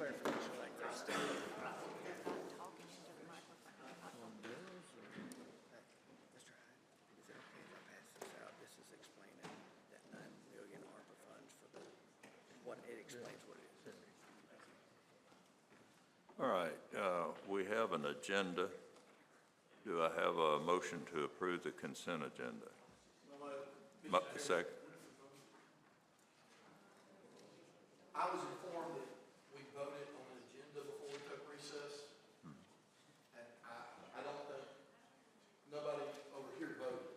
clarification, like there's still. Mr. Hyde, is it okay if I pass this out? This is explaining that 9 million ARPA funds for the, it explains what it is. All right, we have an agenda. Do I have a motion to approve the consent agenda? Second. I was informed that we voted on an agenda before we took recess. And I don't think, nobody over here voted.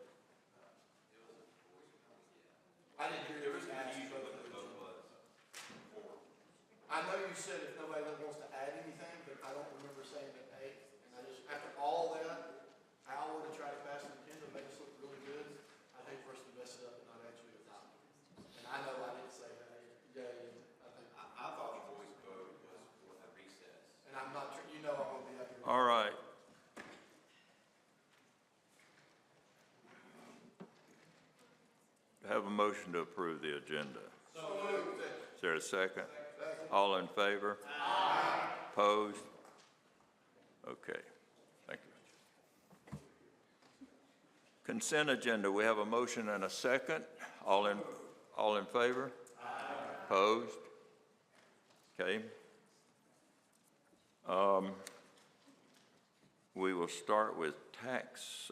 I didn't hear there was an ask vote. I know you said if nobody wants to add anything, but I don't remember saying that, hey, and I just, after all that, hour to try to pass an agenda, make us look really good, I'd hate for us to mess it up and not actually adopt it. And I know I didn't say that, yeah, I thought the voice vote was for the recess. and I'm not, you know I'm going to be up here. All right. Have a motion to approve the agenda. So moved. Is there a second? All in favor? Aye. Opposed? Okay, thank you. Consent agenda, we have a motion and a second. All in favor? Aye. Opposed? Okay. We will start with tax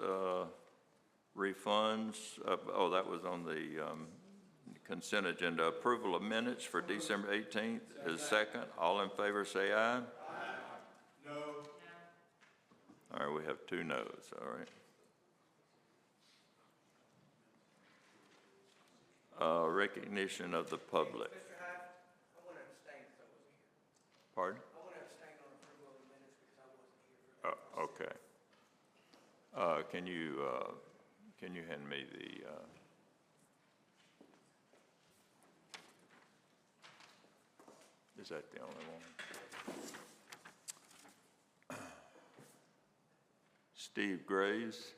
refunds. Oh, that was on the consent agenda. Approval of minutes for December 18th is second. All in favor say aye. Aye. No. All right, we have 2 no's, all right. Recognition of the public. Mr. Hyde, I want to abstain because I wasn't here. Pardon? I want to abstain on approval of the minutes because I wasn't here for Okay. Can you hand me the, is that the only one? Steve Grays.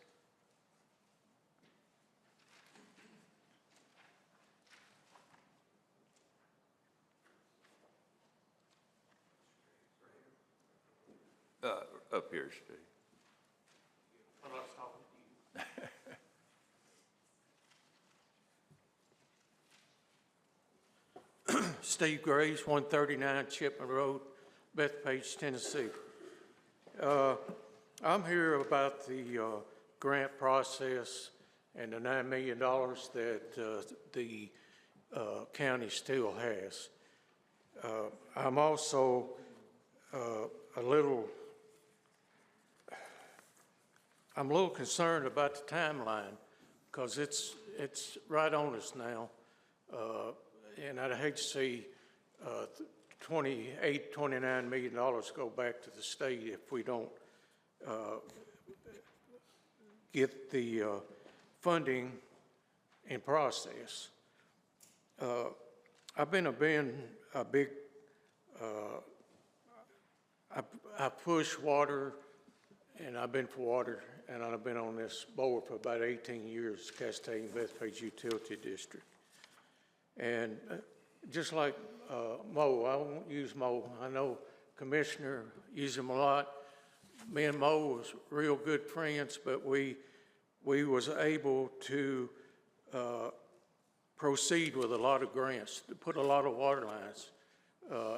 Up here, Steve. I'm not stopping you. Steve Graves, 139 Chipman Road, Bethpage, Tennessee. I'm here about the grant process and the $9 million that the county still has. I'm also I'm a little concerned about the timeline because it's right on us now. And I'd hate to see $29 million go back to the state if we don't get the funding in process. I've been a big, I push water, and I've been for water, and I've been on this board for about 18 years, Castaic Bethpage Utility District. And just like Mo, I won't use Mo. I know Commissioner uses him a lot. Me and Mo was real good friends, but we was able to proceed with a lot of grants, to put a lot of water lines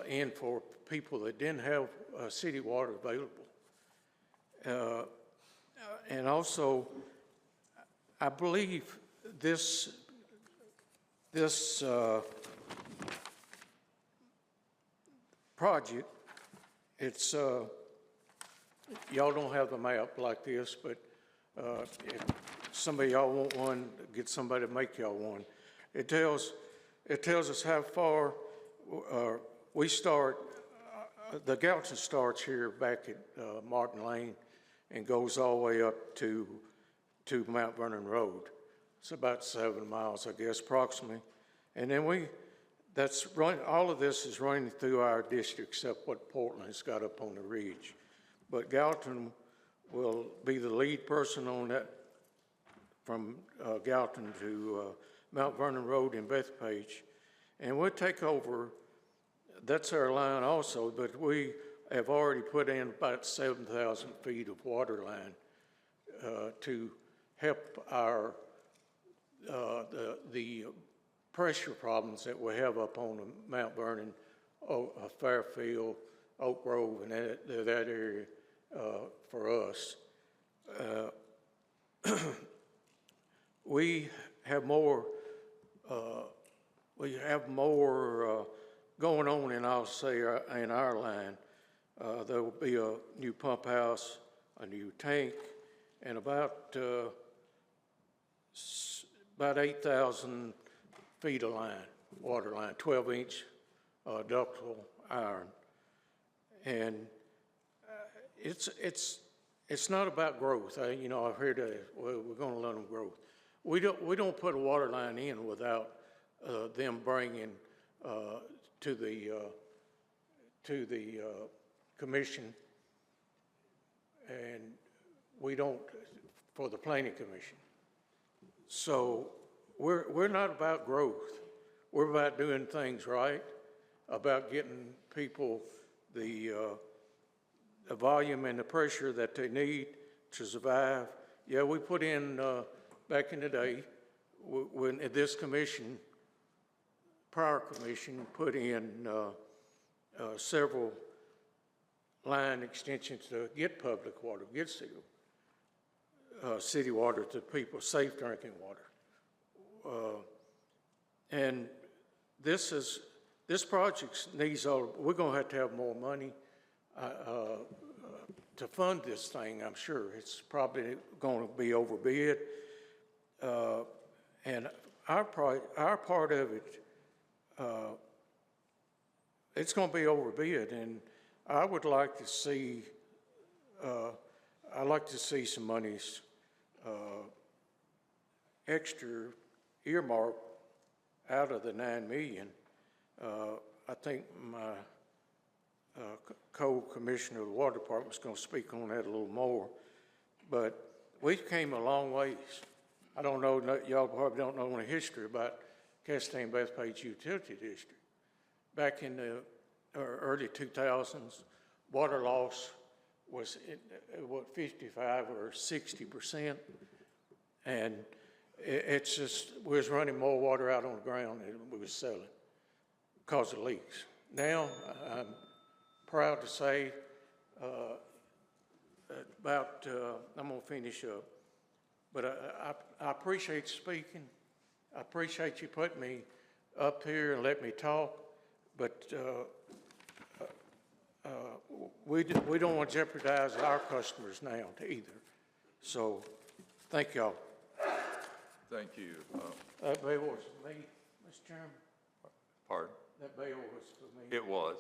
in for people that didn't have city water available. And also, I believe this project, it's, y'all don't have the map like this, but if some of y'all want one, get somebody to make y'all one. It tells us how far we start. The Galton starts here back at Martin Lane and goes all the way up to Mount Vernon Road. It's about 7 miles, I guess, approximately. And then all of this is running through our district except what Portland has got up on the ridge. But Galton will be the lead person on that from Galton to Mount Vernon Road in Bethpage. And we'll take over that's our line also, but we have already put in about 7,000 feet of water line to help our, the pressure problems that we have up on the Mount Vernon, Fairfield, Oak Grove, and that area for us. We have more going on in, I'll say, in our line. There will be a new pump house, a new tank, and about 8,000 feet of line, water line, 12-inch ductile iron. And it's not about growth. You know, I've heard that, well, we're going to let them grow. We don't put a water line in without them bringing to the commission, and we don't for the planning commission. So we're not about growth. We're about doing things right, about getting people the volume and the pressure that they need to survive. Yeah, we put in, back in the day, when this commission, prior commission, put in several line extensions to get public water, get city water to people, safe drinking water. And this project needs we're gonna have to have more money to fund this thing, I'm sure. It's probably gonna be overbid. And our part of it, it's gonna be overbid, and I would like to see, I'd like to see some monies extra earmarked out of the $9 million. I think my co-commissioner of the water department is going to speak on that a little more, but we came a long ways. I don't know, y'all probably don't know any history about Castaigne-Bethpage Utility District. Back in the early 2000s, water loss was what, 55 or 60%, and it's just, we was running more water out on the ground than we was selling because of leaks. Now, I'm proud to say I'm gonna finish up, but I appreciate speaking. I appreciate you putting me up here and let me talk, but we don't want to jeopardize our customers now either. So, thank y'all. Thank you. That bill was for me, Mr. Chairman. Pardon? That bill was for me. It was,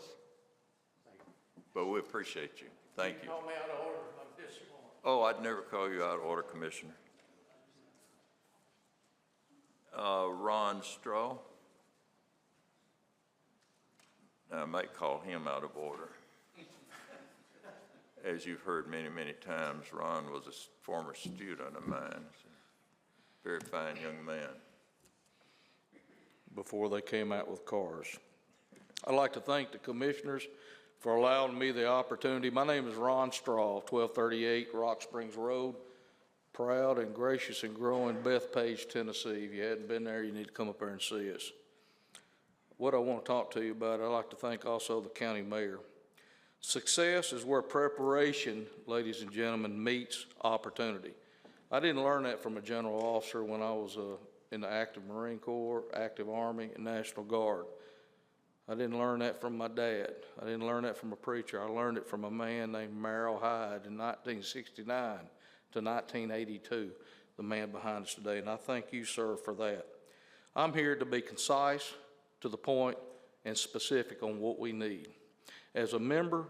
Thank you. but we appreciate you. Thank you. Call me out of order, I'm disappointed. Oh, I'd never call you out of order, Commissioner. Ron Straw. Now, I might call him out of order. As you've heard many, many times, Ron was a former student of mine. Very fine young man. Before they came out with cars. I'd like to thank the commissioners for allowing me the opportunity. My name is Ron Straw, 1238 Rock Springs Road. Proud and gracious and growing Bethpage, Tennessee. If you hadn't been there, you need to come up there and see us. What I want to talk to you about, I'd like to thank also the county mayor. Success is where preparation, ladies and gentlemen, meets opportunity. I didn't learn that from a general officer when I was in the active Marine Corps, active Army, and National Guard. I didn't learn that from my dad. I didn't learn that from a preacher. I learned it from a man named Merrill Hyde in 1969 to 1982, the man behind us today, and I thank you, sir, for that. I'm here to be concise, to the point, and specific on what we need. As a member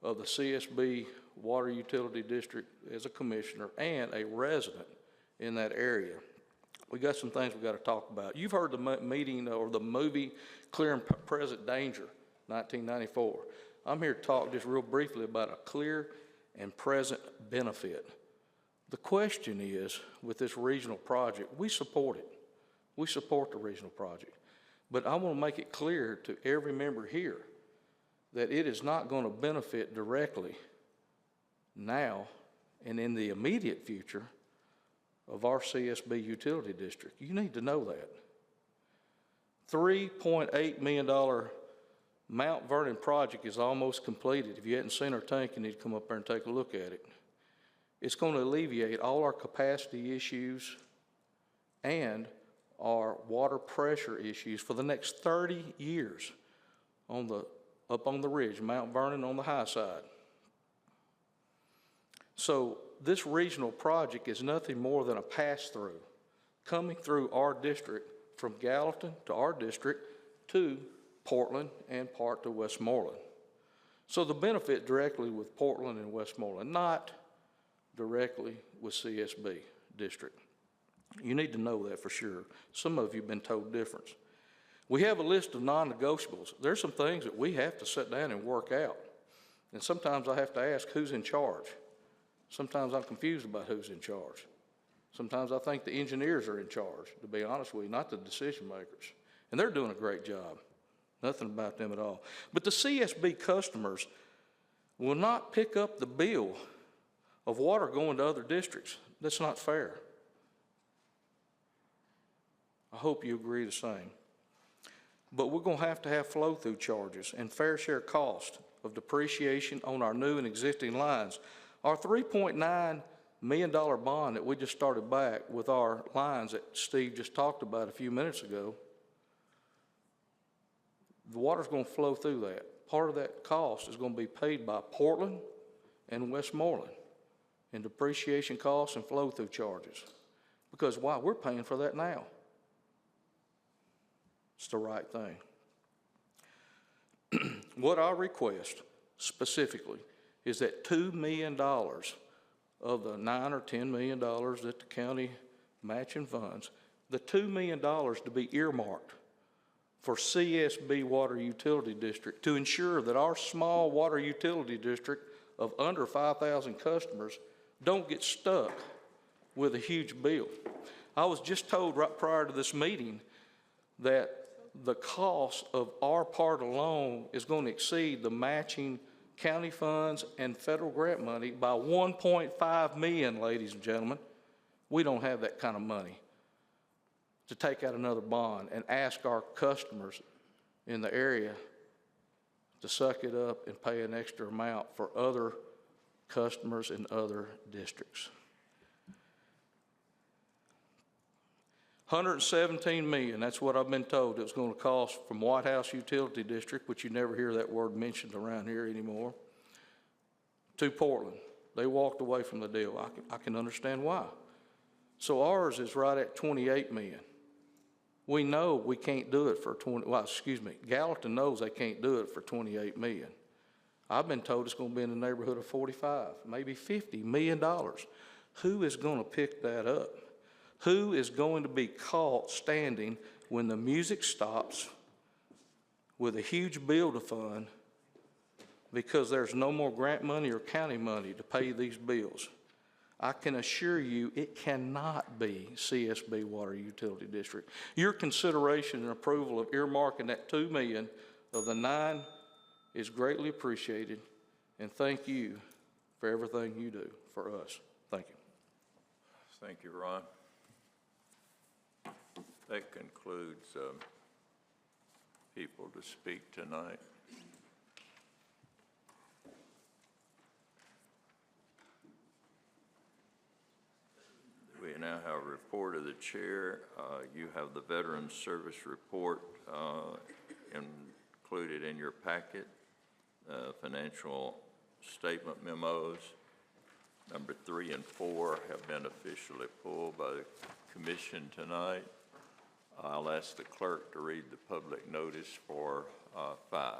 of the CSB Water Utility District, as a commissioner, and a resident in that area, we got some things we got to talk about. You've heard the meeting or the movie Clear and Present Danger, 1994. I'm here to talk just real briefly about a clear and present benefit. The question is, with this regional project, we support it. We support the regional project. But I want to make it clear to every member here that it is not going to benefit directly now and in the immediate future of our CSB utility district. You need to know that. $3.8 million Mount Vernon project is almost completed. If you hadn't seen our tank, you need to come up there and take a look at it. It's going to alleviate all our capacity issues and our water pressure issues for the next 30 years up on the ridge, Mount Vernon on the high side. So this regional project is nothing more than a pass-through coming through our district from Gallatin to our district to Portland and part to Westmoreland. So the benefit directly with Portland and Westmoreland, not directly with CSB district. You need to know that for sure. Some of you have been told different. We have a list of non-negotiables. There's some things that we have to sit down and work out. And sometimes I have to ask who's in charge. Sometimes I'm confused about who's in charge. Sometimes I think the engineers are in charge, to be honest with you, not the decision makers. And they're doing a great job. Nothing about them at all. But the CSB customers will not pick up the bill of water going to other districts. That's not fair. I hope you agree the same. But we're going to have flow-through charges and fair share cost of depreciation on our new and existing lines. Our $3.9 million bond that we just started back with our lines that Steve just talked about a few minutes ago, the water's going to flow through that. Part of that cost is going to be paid by Portland and Westmoreland in depreciation costs and flow-through charges. Because why? We're paying for that now. It's the right thing. What I request specifically is that $2 million of the $9 or $10 million that the county matching funds, the $2 million to be earmarked for CSB Water Utility District to ensure that our small water utility district of under 5,000 customers don't get stuck with a huge bill. I was just told right prior to this meeting that the cost of our part alone is going to exceed the matching county funds and federal grant money by $1.5 million, ladies and gentlemen. We don't have that kind of money to take out another bond and ask our customers in the area to suck it up and pay an extra amount for other customers in other districts. $117 million, that's what I've been told it was going to cost from White House Utility District, which you never hear that word mentioned around here anymore, to Portland. They walked away from the deal. I can understand why. So ours is right at $28 million. We know we can't do it for Gallatin knows they can't do it for $28 million. I've been told it's going to be in the neighborhood of $45, maybe $50 million. Who is going to pick that up? Who is going to be caught standing when the music stops with a huge bill to fund because there's no more grant money or county money to pay these bills? I can assure you it cannot be CSB Water Utility District. Your consideration and approval of earmarking that $2 million of the $9 million is greatly appreciated, and thank you for everything you do for us. Thank you. Thank you, Ron. That concludes people to speak tonight. We now have a report of the chair. You have the Veterans Service Report included in your packet. Financial statement memos, number 3 and 4, have been officially pulled by the commission tonight. I'll ask the clerk to read the public notice for 5.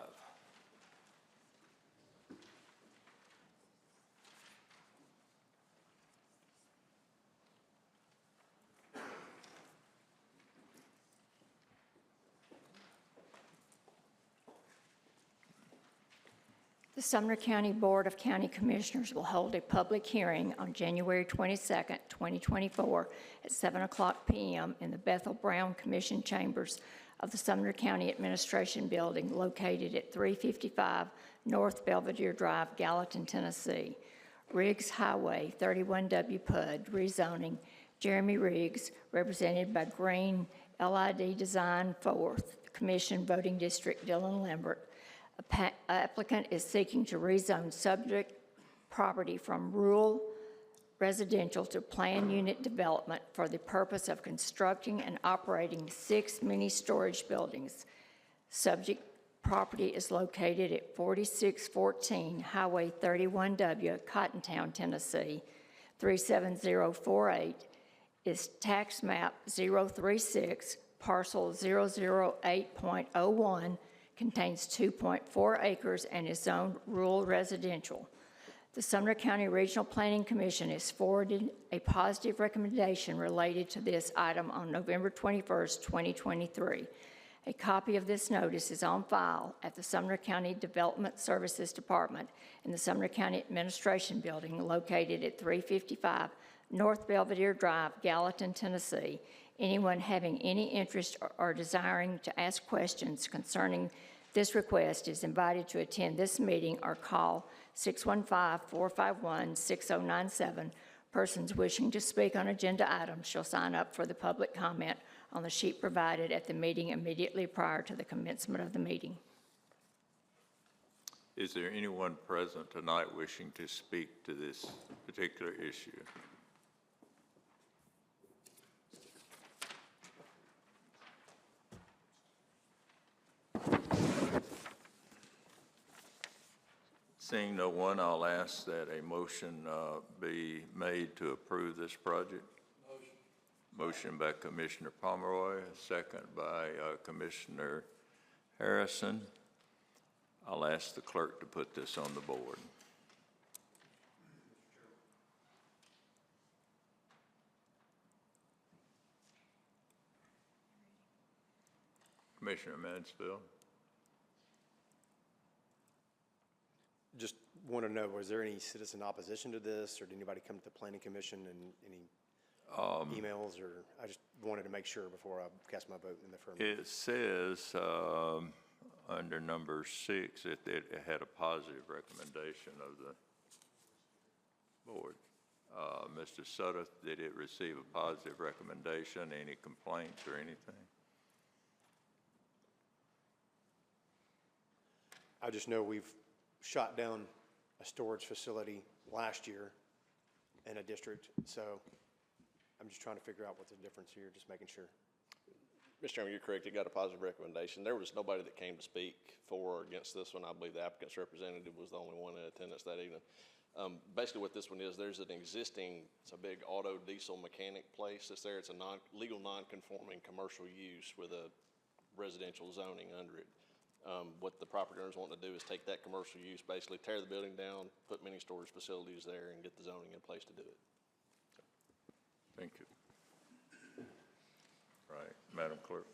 The Sumner County Board of County Commissioners will hold a public hearing on January 22nd, 2024 at 7:00 p.m. in the Bethel Brown Commission Chambers of the Sumner County Administration Building located at 355 North Belvedere Drive, Gallatin, Tennessee. Riggs Highway, 31W PUD, rezoning, Jeremy Riggs, represented by Green LID Design 4th Commission Voting District, Dillon Lambert. Applicant is seeking to rezone subject property from rural residential to planned unit development for the purpose of constructing and operating 6 mini-storage buildings. Subject property is located at 4614 Highway 31W, Cottontown, Tennessee, 37048, is tax map 036, parcel 008.01, contains 2.4 acres and is zoned rural residential. The Sumner County Regional Planning Commission has forwarded a positive recommendation related to this item on November 21st, 2023. A copy of this notice is on file at the Sumner County Development Services Department in the Sumner County Administration Building located at 355 North Belvedere Drive, Gallatin, Tennessee. Anyone having any interest or desiring to ask questions concerning this request is invited to attend this meeting or call 615-451-6097. Persons wishing to speak on agenda items shall sign up for the public comment on the sheet provided at the meeting immediately prior to the commencement of the meeting. Is there anyone present tonight wishing to speak to this particular issue? Seeing no one, I'll ask that a motion be made to approve this project. Motion by Commissioner Pomeroy, second by Commissioner Harrison. I'll ask the clerk to put this on the board. Commissioner Mansfield. Just want to know, was there any citizen opposition to this, or did anybody come to the Planning Commission and any emails, or I just wanted to make sure before I cast my vote in the affirmative. It says under number 6 that it had a positive recommendation of the board. Mr. Sutter, did it receive a positive recommendation? Any complaints or anything? I just know we've shot down a storage facility last year in a district, so I'm just trying to figure out what's the difference here, just making sure. Mr. Chairman, you're correct. It got a positive recommendation. There was nobody that came to speak for or against this one. I believe the applicant's representative was the only one in attendance that evening. Basically what this one is, there's an existing, it's a big auto diesel mechanic place that's there. It's a legal non-conforming commercial use with a residential zoning under it. What the property owners want to do is take that commercial use, basically tear the building down, put mini storage facilities there, and get the zoning in place to do it. Thank you. Right, Madam Clerk.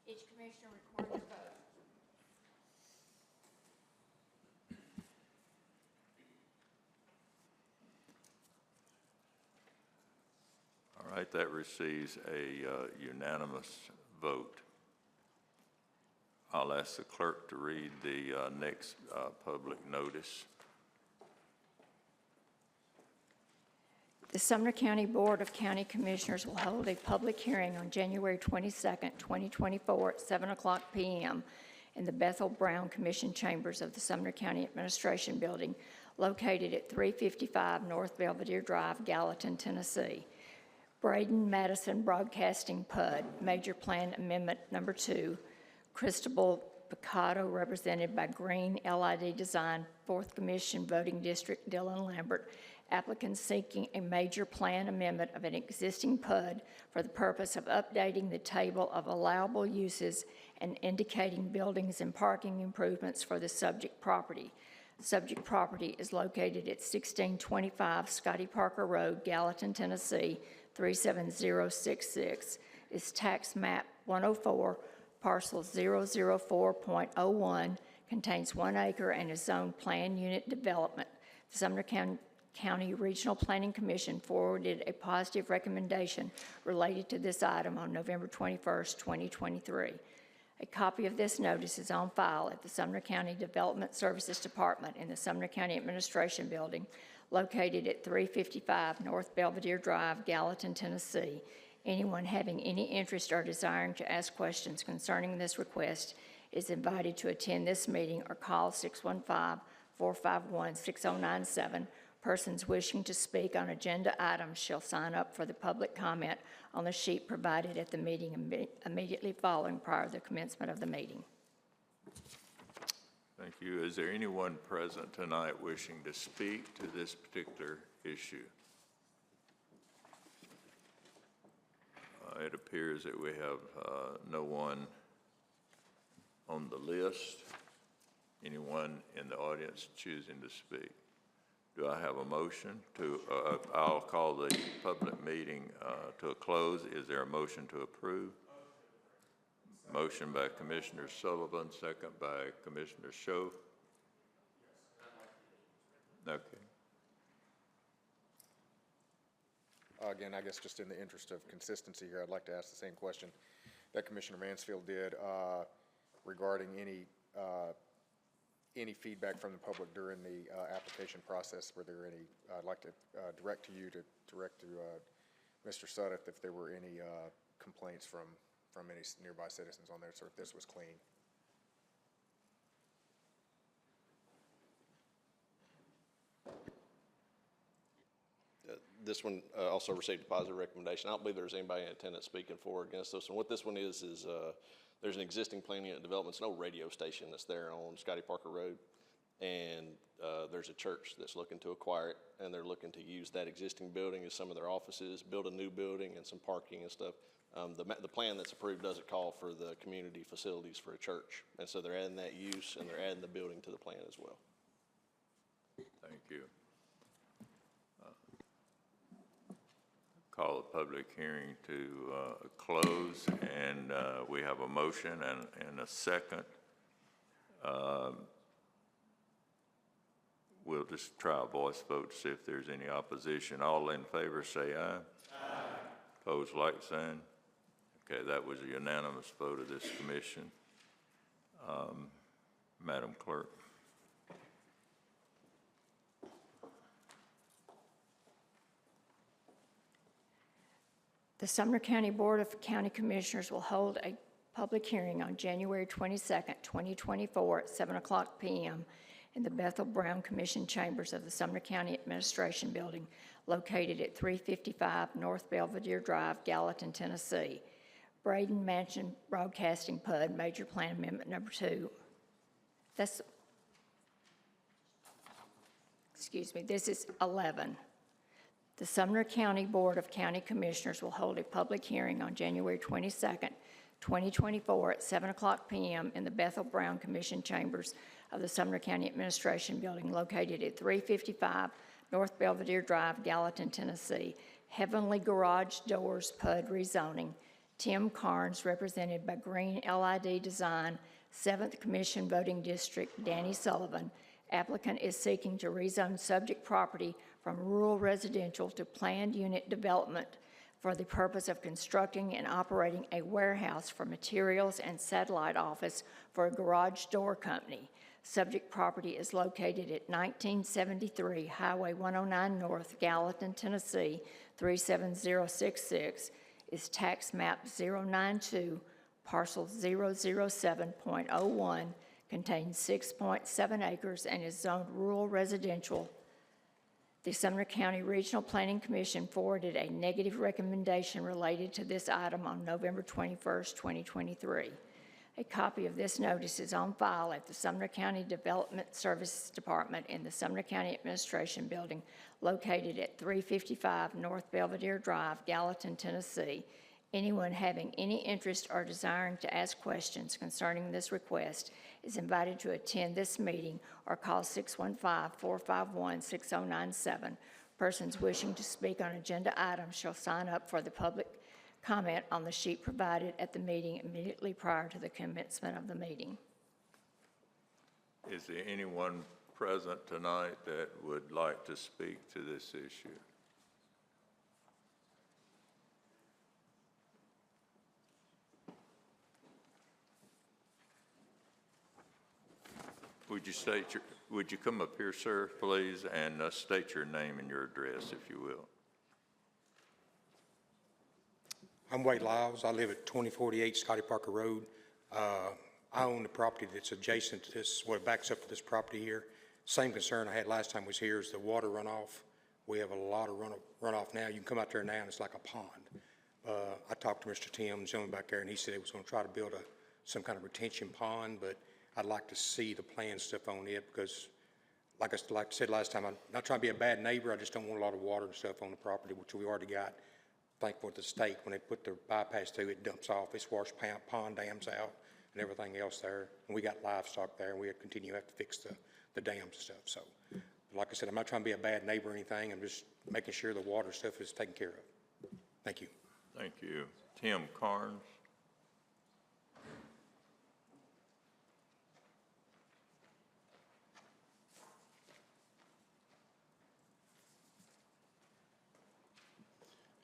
Each commissioner record their vote. All right, that receives a unanimous vote. I'll ask the clerk to read the next public notice. The Sumner County Board of County Commissioners will hold a public hearing on January 22nd, 2024 at 7:00 p.m. in the Bethel Brown Commission Chambers of the Sumner County Administration Building located at 355 North Belvedere Drive, Gallatin, Tennessee. Braden Madison Broadcasting PUD, Major Plan Amendment Number 2, Cristobal Picado, represented by Green LID Design, 4th Commission Voting District, Dillon Lambert. Applicant seeking a major plan amendment of an existing PUD for the purpose of updating the table of allowable uses and indicating buildings and parking improvements for the subject property. Subject property is located at 1625 Scotty Parker Road, Gallatin, Tennessee, 37066. Is tax map 104, parcel 004.01, contains 1 acre and is zoned planned unit development. The Sumner County County Regional Planning Commission forwarded a positive recommendation related to this item on November 21st, 2023. A copy of this notice is on file at the Sumner County Development Services Department in the Sumner County Administration Building, located at 355 North Belvedere Drive, Gallatin, Tennessee. Anyone having any interest or desiring to ask questions concerning this request is invited to attend this meeting or call 615-451-6097. Persons wishing to speak on agenda items shall sign up for the public comment on the sheet provided at the meeting immediately following prior to the commencement of the meeting. Thank you. Is there anyone present tonight wishing to speak to this particular issue? It appears that we have no one on the list. Anyone in the audience choosing to speak? Do I have a motion to, I'll call the public meeting to a close. Is there a motion to approve? Motion by Commissioner Sullivan, second by Commissioner Scho. Okay. Again, I guess just in the interest of consistency here, I'd like to ask the same question that Commissioner Mansfield did regarding any feedback from the public during the application process. Were there any, I'd like to direct to you to direct to Mr. Sudduth if there were any complaints from any nearby citizens on there, so if this was clean. This one also received a positive recommendation. I don't believe there's anybody in attendance speaking for or against this one. What this one is there's an existing planning and development. It's an old radio station that's there on Scotty Parker Road, and there's a church that's looking to acquire it, and they're looking to use that existing building as some of their offices, build a new building and some parking and stuff. The plan that's approved doesn't call for the community facilities for a church, and so they're adding that use and they're adding the building to the plan as well. Thank you. Call the public hearing to close, and we have a motion and a second. We'll just try a voice vote to see if there's any opposition. All in favor say aye. Aye. Opposed, like sign. Okay, that was a unanimous vote of this commission. Madam Clerk. The Sumner County Board of County Commissioners will hold a public hearing on January 22nd, 2024 at 7:00 p.m. in the Bethel Brown Commission chambers of the Sumner County Administration Building, located at 355 North Belvedere Drive, Gallatin, Tennessee. Braden Mansion Broadcasting PUD, Major Plan Amendment Number 2. This is 11. The Sumner County Board of County Commissioners will hold a public hearing on January 22nd, 2024 at 7:00 p.m. in the Bethel Brown Commission chambers of the Sumner County Administration Building, located at 355 North Belvedere Drive, Gallatin, Tennessee. Heavenly Garage Doors PUD rezoning. Tim Carnes, represented by Green LID Design, 7th Commission Voting District, Danny Sullivan. Applicant is seeking to rezone subject property from rural residential to planned unit development for the purpose of constructing and operating a warehouse for materials and satellite office for a garage door company. Subject property is located at 1973 Highway 109 North, Gallatin, Tennessee, 37066, is tax map 092, parcel 007.01, contains 6.7 acres, and is zoned rural residential. The Sumner County Regional Planning Commission forwarded a negative recommendation related to this item on November 21st, 2023. A copy of this notice is on file at the Sumner County Development Services Department in the Sumner County Administration Building, located at 355 North Belvedere Drive, Gallatin, Tennessee. Anyone having any interest or desiring to ask questions concerning this request is invited to attend this meeting or call 615-451-6097. Persons wishing to speak on agenda items shall sign up for the public comment on the sheet provided at the meeting immediately prior to the commencement of the meeting. Is there anyone present tonight that would like to speak to this issue? Would you come up here, sir, please, and state your name and your address, if you will? I'm Wade Lyles. I live at 2048 Scotty Parker Road. I own the property that's adjacent to this, what backs up to this property here. Same concern I had last time I was here is the water runoff. We have a lot of runoff now. You can come out there now and it's like a pond. I talked to Mr. Tim, the gentleman back there, and he said he was going to try to build some kind of retention pond, but I'd like to see the plan stuff on it because, like I said last time, I'm not trying to be a bad neighbor. I just don't want a lot of water and stuff on the property, which we already got. Thankful to the state, when they put the bypass through, it dumps off. It's washed pond dams out and everything else there. And we got livestock there, and we continue to have to fix the dams and stuff. So, like I said, I'm not trying to be a bad neighbor or anything. I'm just making sure the water stuff is taken care of. Thank you. Thank you. Tim Carnes?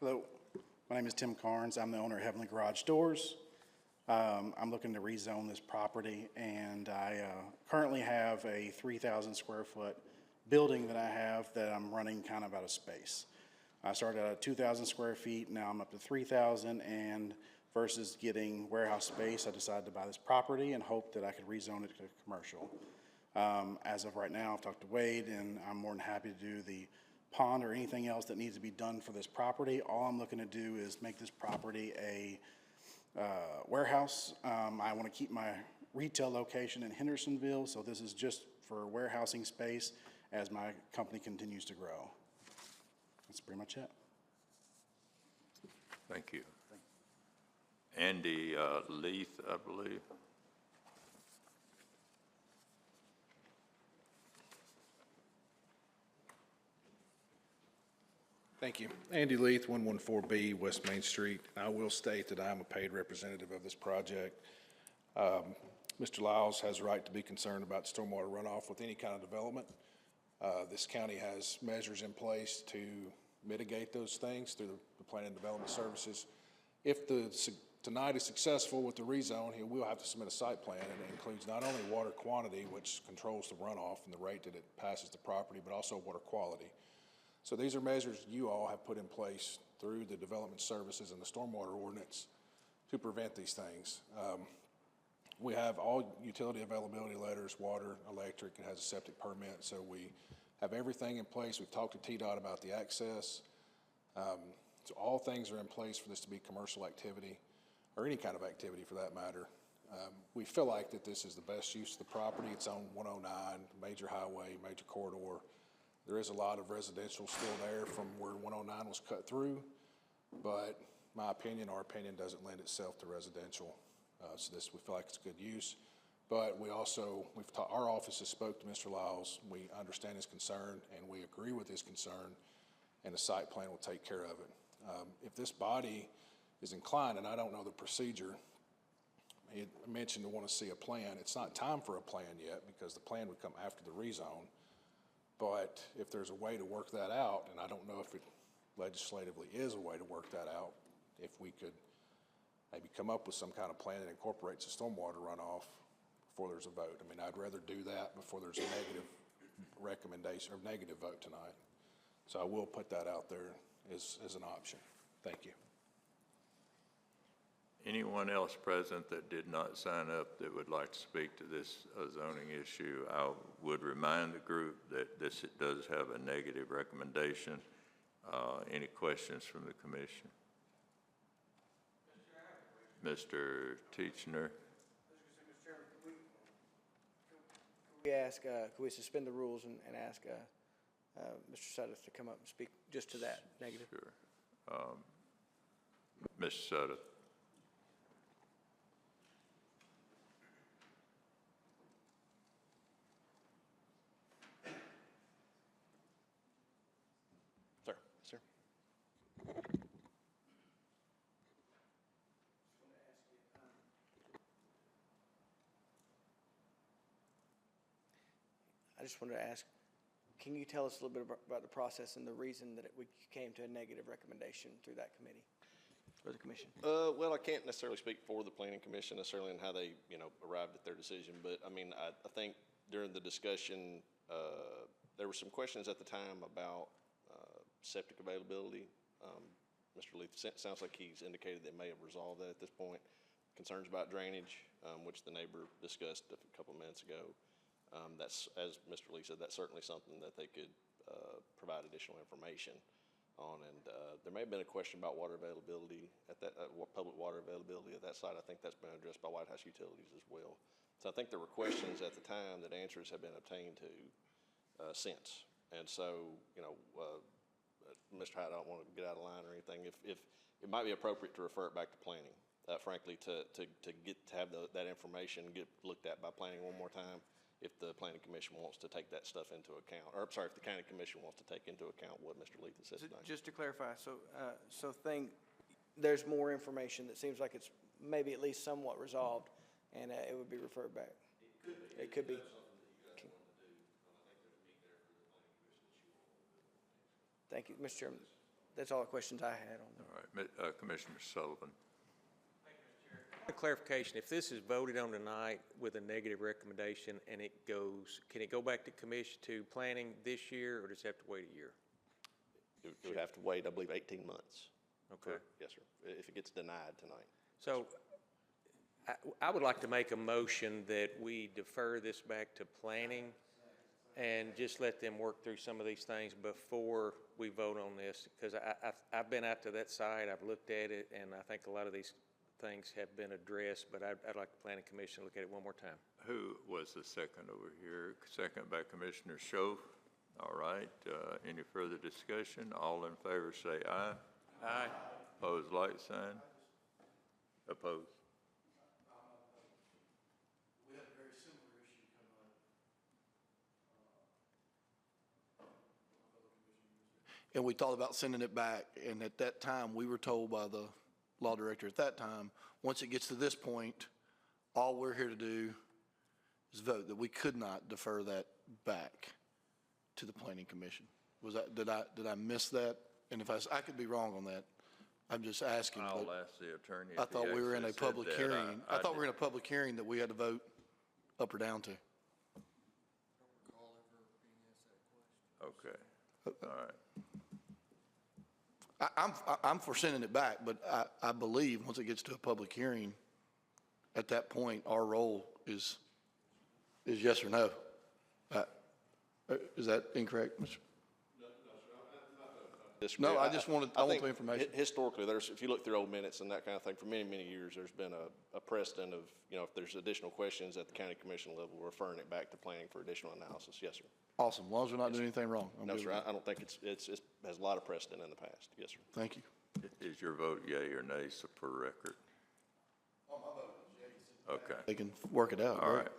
Hello, my name is Tim Carnes. I'm the owner of Heavenly Garage Doors. I'm looking to rezone this property, and I currently have a 3,000 square foot building that I have that I'm running kind of out of space. I started at 2,000 square feet, now I'm up to 3,000, and versus getting warehouse space, I decided to buy this property and hope that I could rezone it to commercial. As of right now, I've talked to Wade, and I'm more than happy to do the pond or anything else that needs to be done for this property. All I'm looking to do is make this property a warehouse. I want to keep my retail location in Hendersonville, so this is just for warehousing space as my company continues to grow. That's pretty much it. Thank you. Andy Leith, I believe. Thank you. Andy Leith, 114B West Main Street. I will state that I am a paid representative of this project. Mr. Lyles has a right to be concerned about stormwater runoff with any kind of development. This county has measures in place to mitigate those things through the Planning and Development Services. If tonight is successful with the rezone, he will have to submit a site plan, and it includes not only water quantity, which controls the runoff and the rate that it passes the property, but also water quality. So these are measures you all have put in place through the development services and the stormwater ordinance to prevent these things. We have all utility availability letters, water, electric, it has a septic permit, so we have everything in place. We've talked to TDOT about the access. So all things are in place for this to be commercial activity, or any kind of activity for that matter. We feel like that this is the best use of the property. It's on 109, major highway, major corridor. There is a lot of residential still there from where 109 was cut through, but my opinion, our opinion, doesn't lend itself to residential. So we feel like it's good use. But we also, our office has spoke to Mr. Lyles. We understand his concern, and we agree with his concern, and the site plan will take care of it. If this body is inclined, and I don't know the procedure, he mentioned to want to see a plan. It's not time for a plan yet because the plan would come after the rezone. But if there's a way to work that out, and I don't know if it legislatively is a way to work that out, if we could maybe come up with some kind of plan that incorporates the stormwater runoff before there's a vote. I mean, I'd rather do that before there's a negative recommendation or negative vote tonight. So I will put that out there as an option. Thank you. Anyone else present that did not sign up that would like to speak to this zoning issue? I would remind the group that this does have a negative recommendation. Any questions from the commission? Mr. Teachner. Can we suspend the rules and ask Mr. Suddeth to come up and speak just to that negative? Sure. Mr. Suddeth. Sir. I just wanted to ask, can you tell us a little bit about the process and the reason that we came to a negative recommendation through that committee, or the commission? Well, I can't necessarily speak for the planning commission necessarily and how they, arrived at their decision, but I mean, I think during the discussion, there were some questions at the time about septic availability. Mr. Leith, sounds like he's indicated they may have resolved that at this point. Concerns about drainage, which the neighbor discussed a couple of minutes ago. That's, as Mr. Lee said, that's certainly something that they could provide additional information on. And there may have been a question about water availability at that, public water availability at that site. I think that's been addressed by White House Utilities as well. So I think there were questions at the time that answers have been obtained to since. And so, Mr. Hyde, I don't want to get out of line or anything. If it might be appropriate to refer it back to planning, frankly, to have that information get looked at by planning one more time, if the planning commission wants to take that stuff into account, or I'm sorry, if the county commission wants to take into account what Mr. Leith has said tonight. Just to clarify, there's more information that seems like it's maybe at least somewhat resolved, and it would be referred back. It could be. Thank you, Mr. Chairman. That's all the questions I had on that. All right, Commissioner Sullivan. A clarification, if this is voted on tonight with a negative recommendation and it goes, can it go back to commission, to planning this year, or does it have to wait a year? It would have to wait, I believe, 18 months. Okay. Yes, sir, if it gets denied tonight. So I would like to make a motion that we defer this back to planning and just let them work through some of these things before we vote on this, because I've been out to that site, I've looked at it, and I think a lot of these things have been addressed, but I'd like the planning commission to look at it one more time. Who was the second over here? Second by Commissioner Schoaf. All right, any further discussion? All in favor say aye. Aye. Opposed, like sign. Opposed. We had a very similar issue come up. And we thought about sending it back, and at that time, we were told by the law director at that time, once it gets to this point, all we're here to do is vote, that we could not defer that back to the planning commission. Was that, did I miss that? And if I could be wrong on that, I'm just asking. I'll ask the attorney. I thought we were in a public hearing. I thought we were in a public hearing that we had to vote up or down to. Okay, all right. I'm for sending it back, but I believe once it gets to a public hearing, at that point, our role is yes or no. Is that incorrect, Mr.? No, I just wanted, I want the information. Historically, if you look through old minutes and that kind of thing, for many, many years, there's been a precedent of, if there's additional questions at the county commission level, referring it back to planning for additional analysis. Yes, sir. Awesome, as long as we're not doing anything wrong. No, sir, I don't think it has a lot of precedent in the past. Yes, sir. Thank you. Is your vote yea or nay, so for record? My vote is yea. Okay. They can work it out. All right.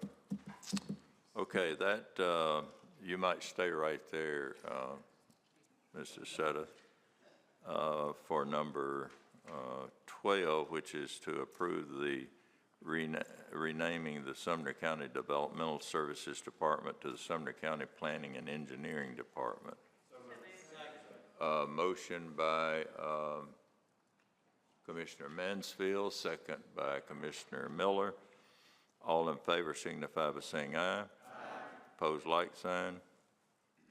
Okay, that, you might stay right there, Mr. Setta, for number 12, which is to approve the renaming the Sumner County Developmental Services Department to the Sumner County Planning and Engineering Department. Motion by Commissioner Mansfield, second by Commissioner Miller. All in favor signify by saying aye. Aye. Opposed, like sign.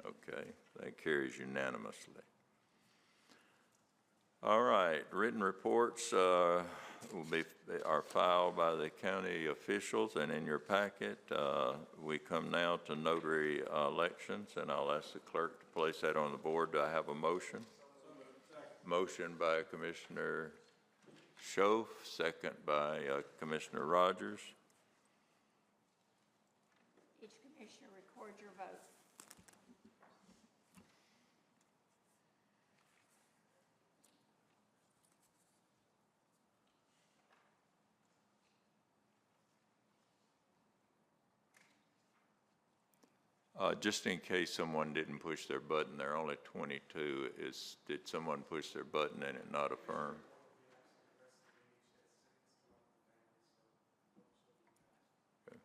Okay, that carries unanimously. All right, written reports are filed by the county officials, and in your packet, we come now to notary elections, and I'll ask the clerk to place that on the board. Do I have a motion? Motion by Commissioner Schoaf, second by Commissioner Rogers. Each commissioner record your vote. Just in case someone didn't push their button, there are only 22. Did someone push their button and it not affirm? Okay.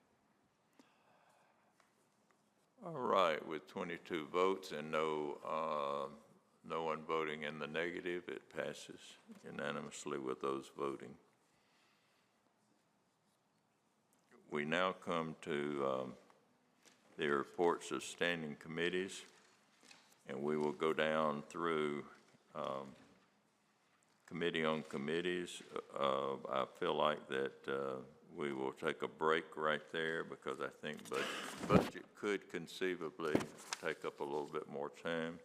All right, with 22 votes and no one voting in the negative, it passes unanimously with those voting. We now come to the reports of standing committees, and we will go down through committee on committees. I feel like that we will take a break right there because I think budget could conceivably take up a little bit more time.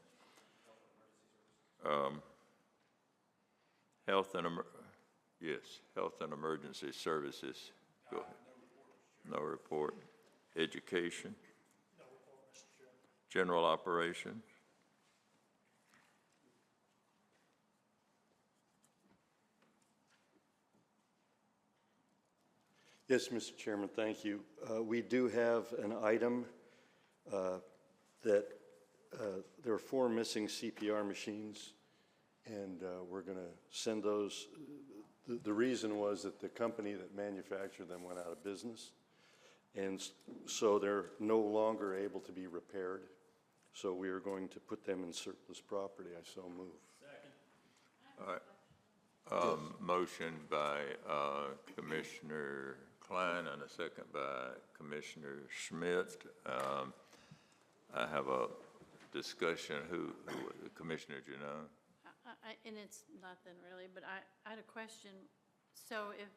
Health and Emergency Services. Go ahead. No report. Education. No report, Mr. Chairman. General Operations. Yes, Mr. Chairman, thank you. We do have an item that there are 4 missing CPR machines, and we're going to send those. The reason was that the company that manufactured them went out of business, and so they're no longer able to be repaired. So we are going to put them in surplus property. I so move. Second. All right. Motion by Commissioner Klein and a second by Commissioner Schmidt. I have a discussion. Who Commissioner Janone? And it's nothing really, but I had a question. So if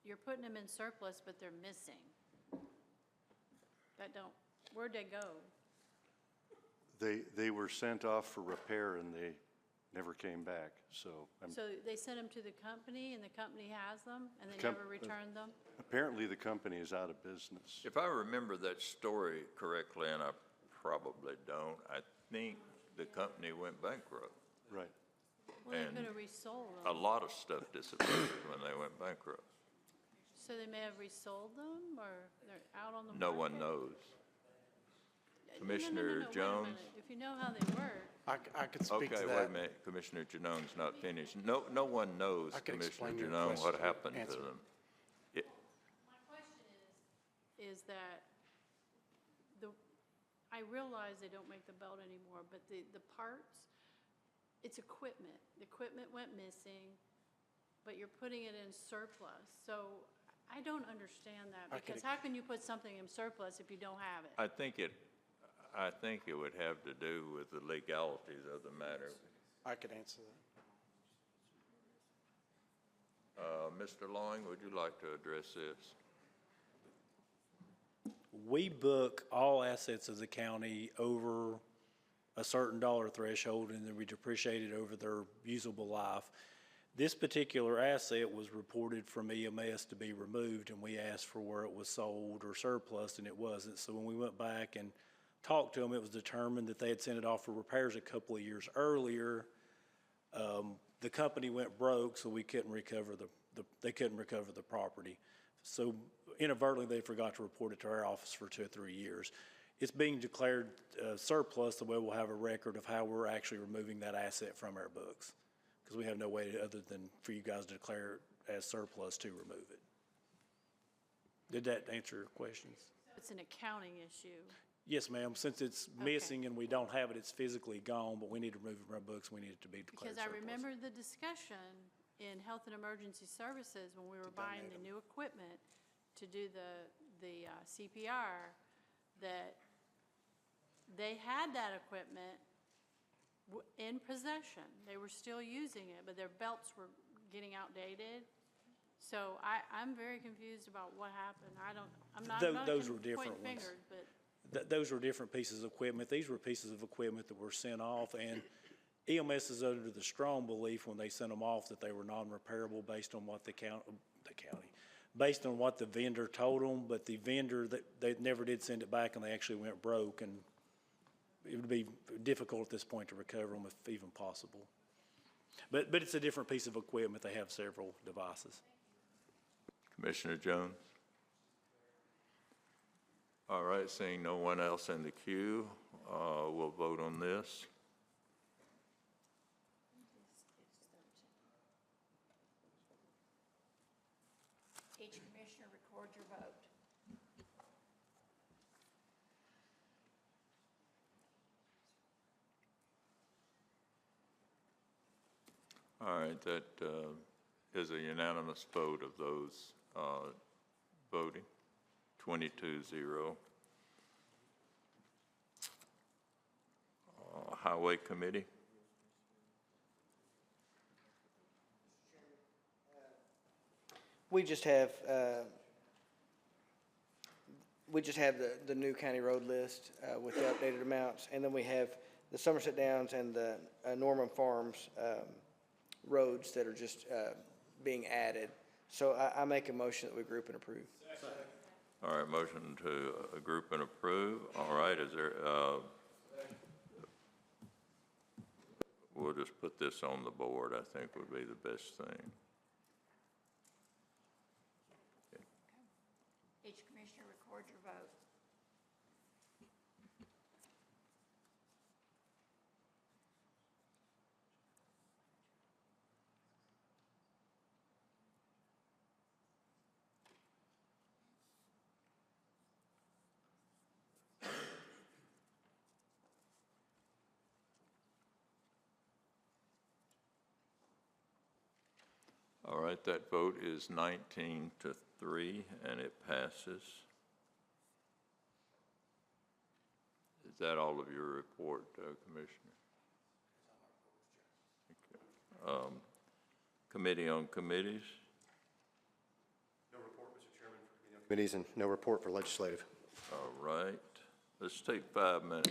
you're putting them in surplus, but they're missing, where'd they go? They were sent off for repair and they never came back, so. So they sent them to the company and the company has them and they never returned them? Apparently the company is out of business. If I remember that story correctly, and I probably don't, I think the company went bankrupt. Right. Well, they could have resold A them. lot of stuff disappeared when they went bankrupt. So they may have resold them or they're out on the market? No one knows. Commissioner Wait a Jones? minute. If you know how they work. I could speak to Okay, that. wait a minute. Commissioner Janone's not finished. No one knows, I could Commissioner explain your Janone, what question. happened to Answer. them. My question is that I realize they don't make the belt anymore, but the parts, it's equipment. The equipment went missing, but you're putting it in surplus. So I don't understand that because how can you put something in surplus if you don't have it? I think it would have to do with the legalities of the matter. I could answer that. Mr. Loing, would you like to address this? We book all assets of the county over a certain dollar threshold, and then we depreciate it over their usable life. This particular asset was reported from EMS to be removed, and we asked for where it was sold or surplus, and it wasn't. So when we went back and talked to them, it was determined that they had sent it off for repairs a couple of years earlier. The company went broke, so we couldn't recover they couldn't recover the property. So inadvertently, they forgot to report it to our office for 2 or 3 years. It's being declared surplus, the way we'll have a record of how we're actually removing that asset from our books, because we have no way other than for you guys to declare it as surplus to remove it. Did that answer your questions? It's an accounting issue. Yes, ma'am. Since it's missing and we don't have it, it's physically gone, but we need to remove it from our books. We need it to be declared Because I surplus. remember the discussion in Health and Emergency Services when we were buying the new equipment to do the CPR, that they had that equipment in possession. They were still using it, but their belts were getting outdated. So I'm very confused about what happened. I'm not Those were going to different point ones. fingers, but. Those were different pieces of equipment. These were pieces of equipment that were sent off, and EMS is under the strong belief when they sent them off that they were non-repairable based on what based on what the vendor told them, but the vendor, they never did send it back, and they actually went broke, and it would be difficult at this point to recover them if even possible. But it's a different piece of equipment. They have several devices. Commissioner Jones? All right, seeing no one else in the queue, we'll vote on this. Each commissioner record your vote. All right, that is a unanimous vote of those voting, 22-0. Highway Committee? We just have the new county road list with the updated amounts, and then we have the Somerset Downs and the Norman Farms roads that are just being added. So I make a motion that we group and approve. All right, motion to group and approve. All right, is there, we'll just put this on the board, I think would be the best thing. Each commissioner record your vote. All right, that vote is 19-3, and it passes. Is that all of your report, Commissioner? Okay. Committee on Committees? No report, Mr. Chairman, for Committee on Committees, and no report for legislative. All right, let's take 5 minutes.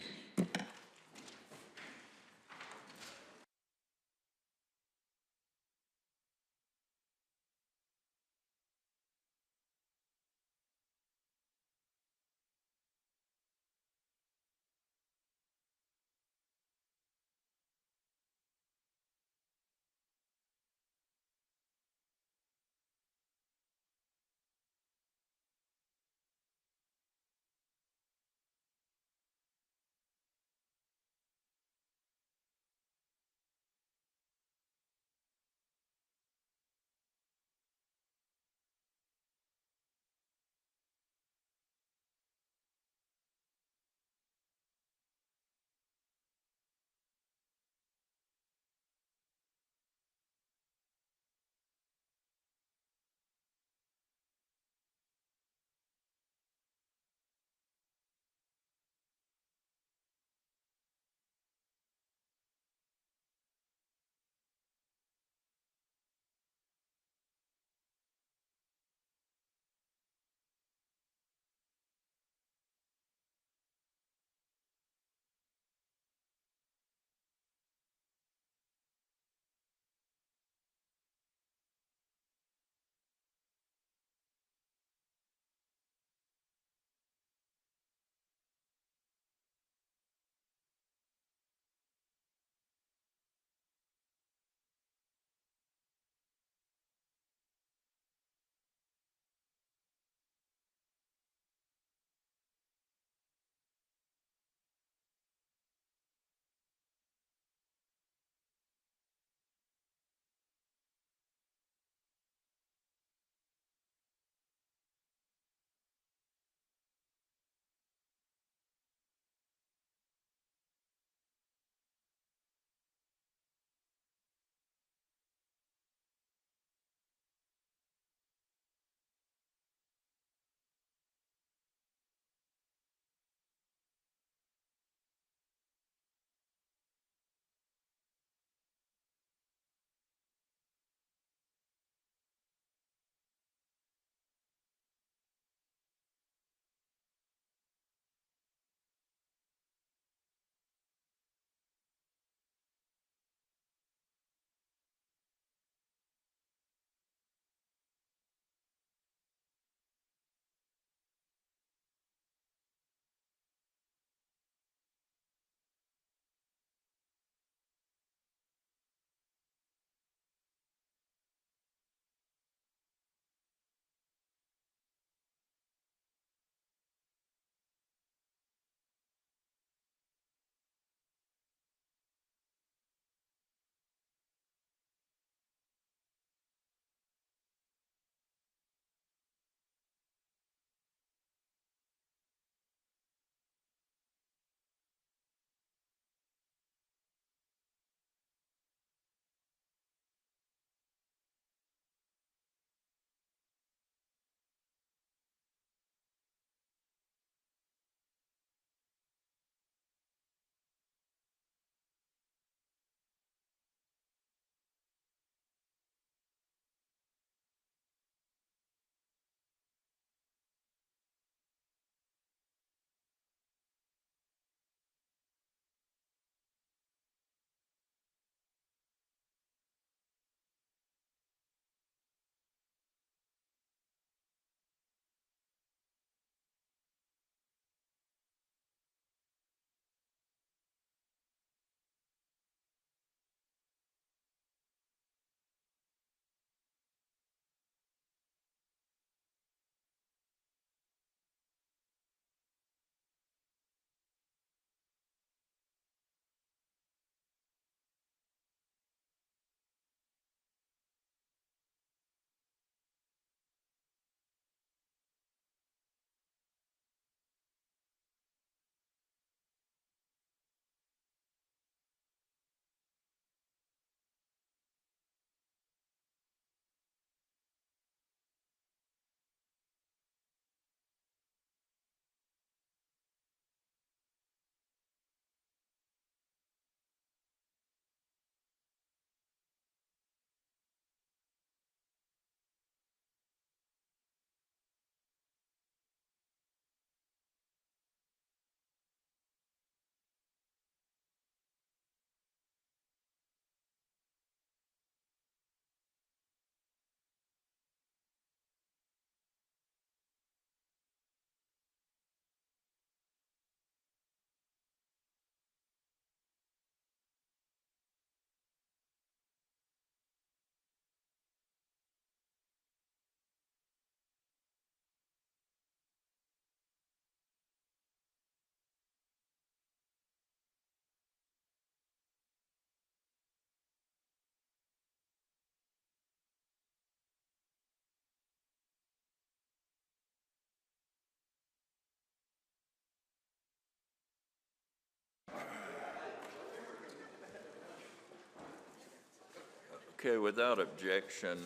Okay, without objection,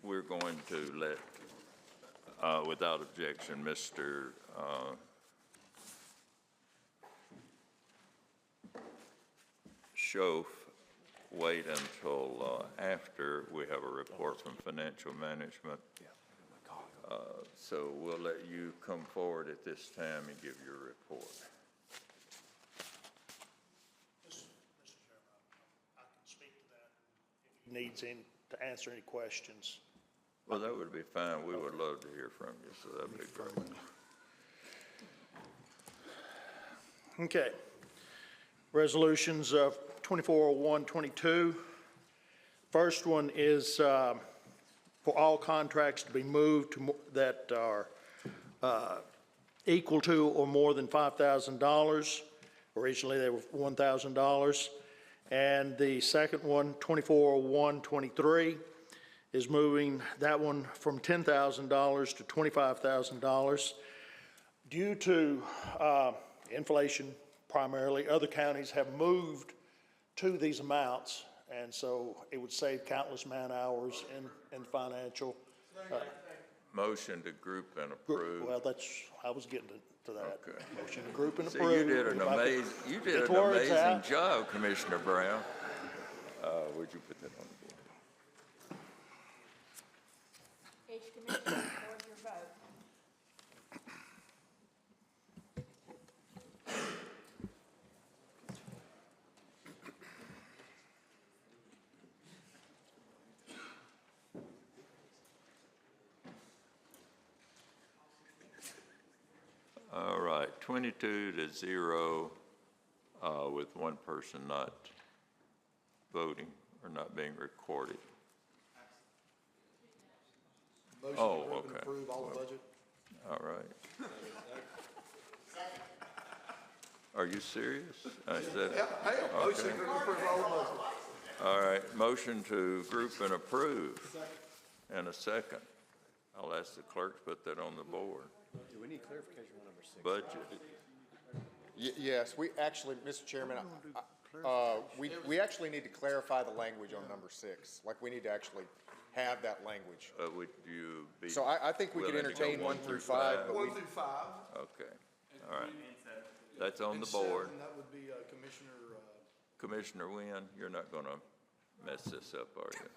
we're going to let, without objection, Mr. Schoaf wait until after we have a report from financial management. So we'll let you come forward at this time and give your report. Mr. Chairman, I can speak to that if he needs in to answer any questions. Well, that would be fine. We would love to hear from you, so that'd be great. Okay. Resolutions of 240122. First one is for all contracts to be moved to that are equal to or more than $5,000. Originally, they were $1,000. And the second one, 240123, is moving that one from $10,000 to $25,000. Due to inflation primarily, other counties have moved to these amounts, and so it would save countless man-hours in financial. Motion to group and approve. Well, I was getting to that. Okay. Motion to group and See, approve. you did an amazing job, Commissioner Brown. Would you put that on the board? Each commissioner record your vote. All right, 22-0, with one person not voting or not being recorded. Motion Oh, to approve and okay. approve all the budget. All right. Are you serious? I said, Yeah, I am. Motion okay. to approve all the budget. All right, motion to group and approve. And a second. I'll ask the clerk to put that on the board. Do we need clarification on number 6? Budget. Yes, we actually, Mr. Chairman, we actually need to clarify the language on number 6. Like, we need to actually have that language. Would you be? So I think we could willing to go entertain 1 through 5, but 1 through 5. Okay, all right. That's on the And board. 7, that would be Commissioner, Commissioner Wynn, you're not gonna mess this up, are you?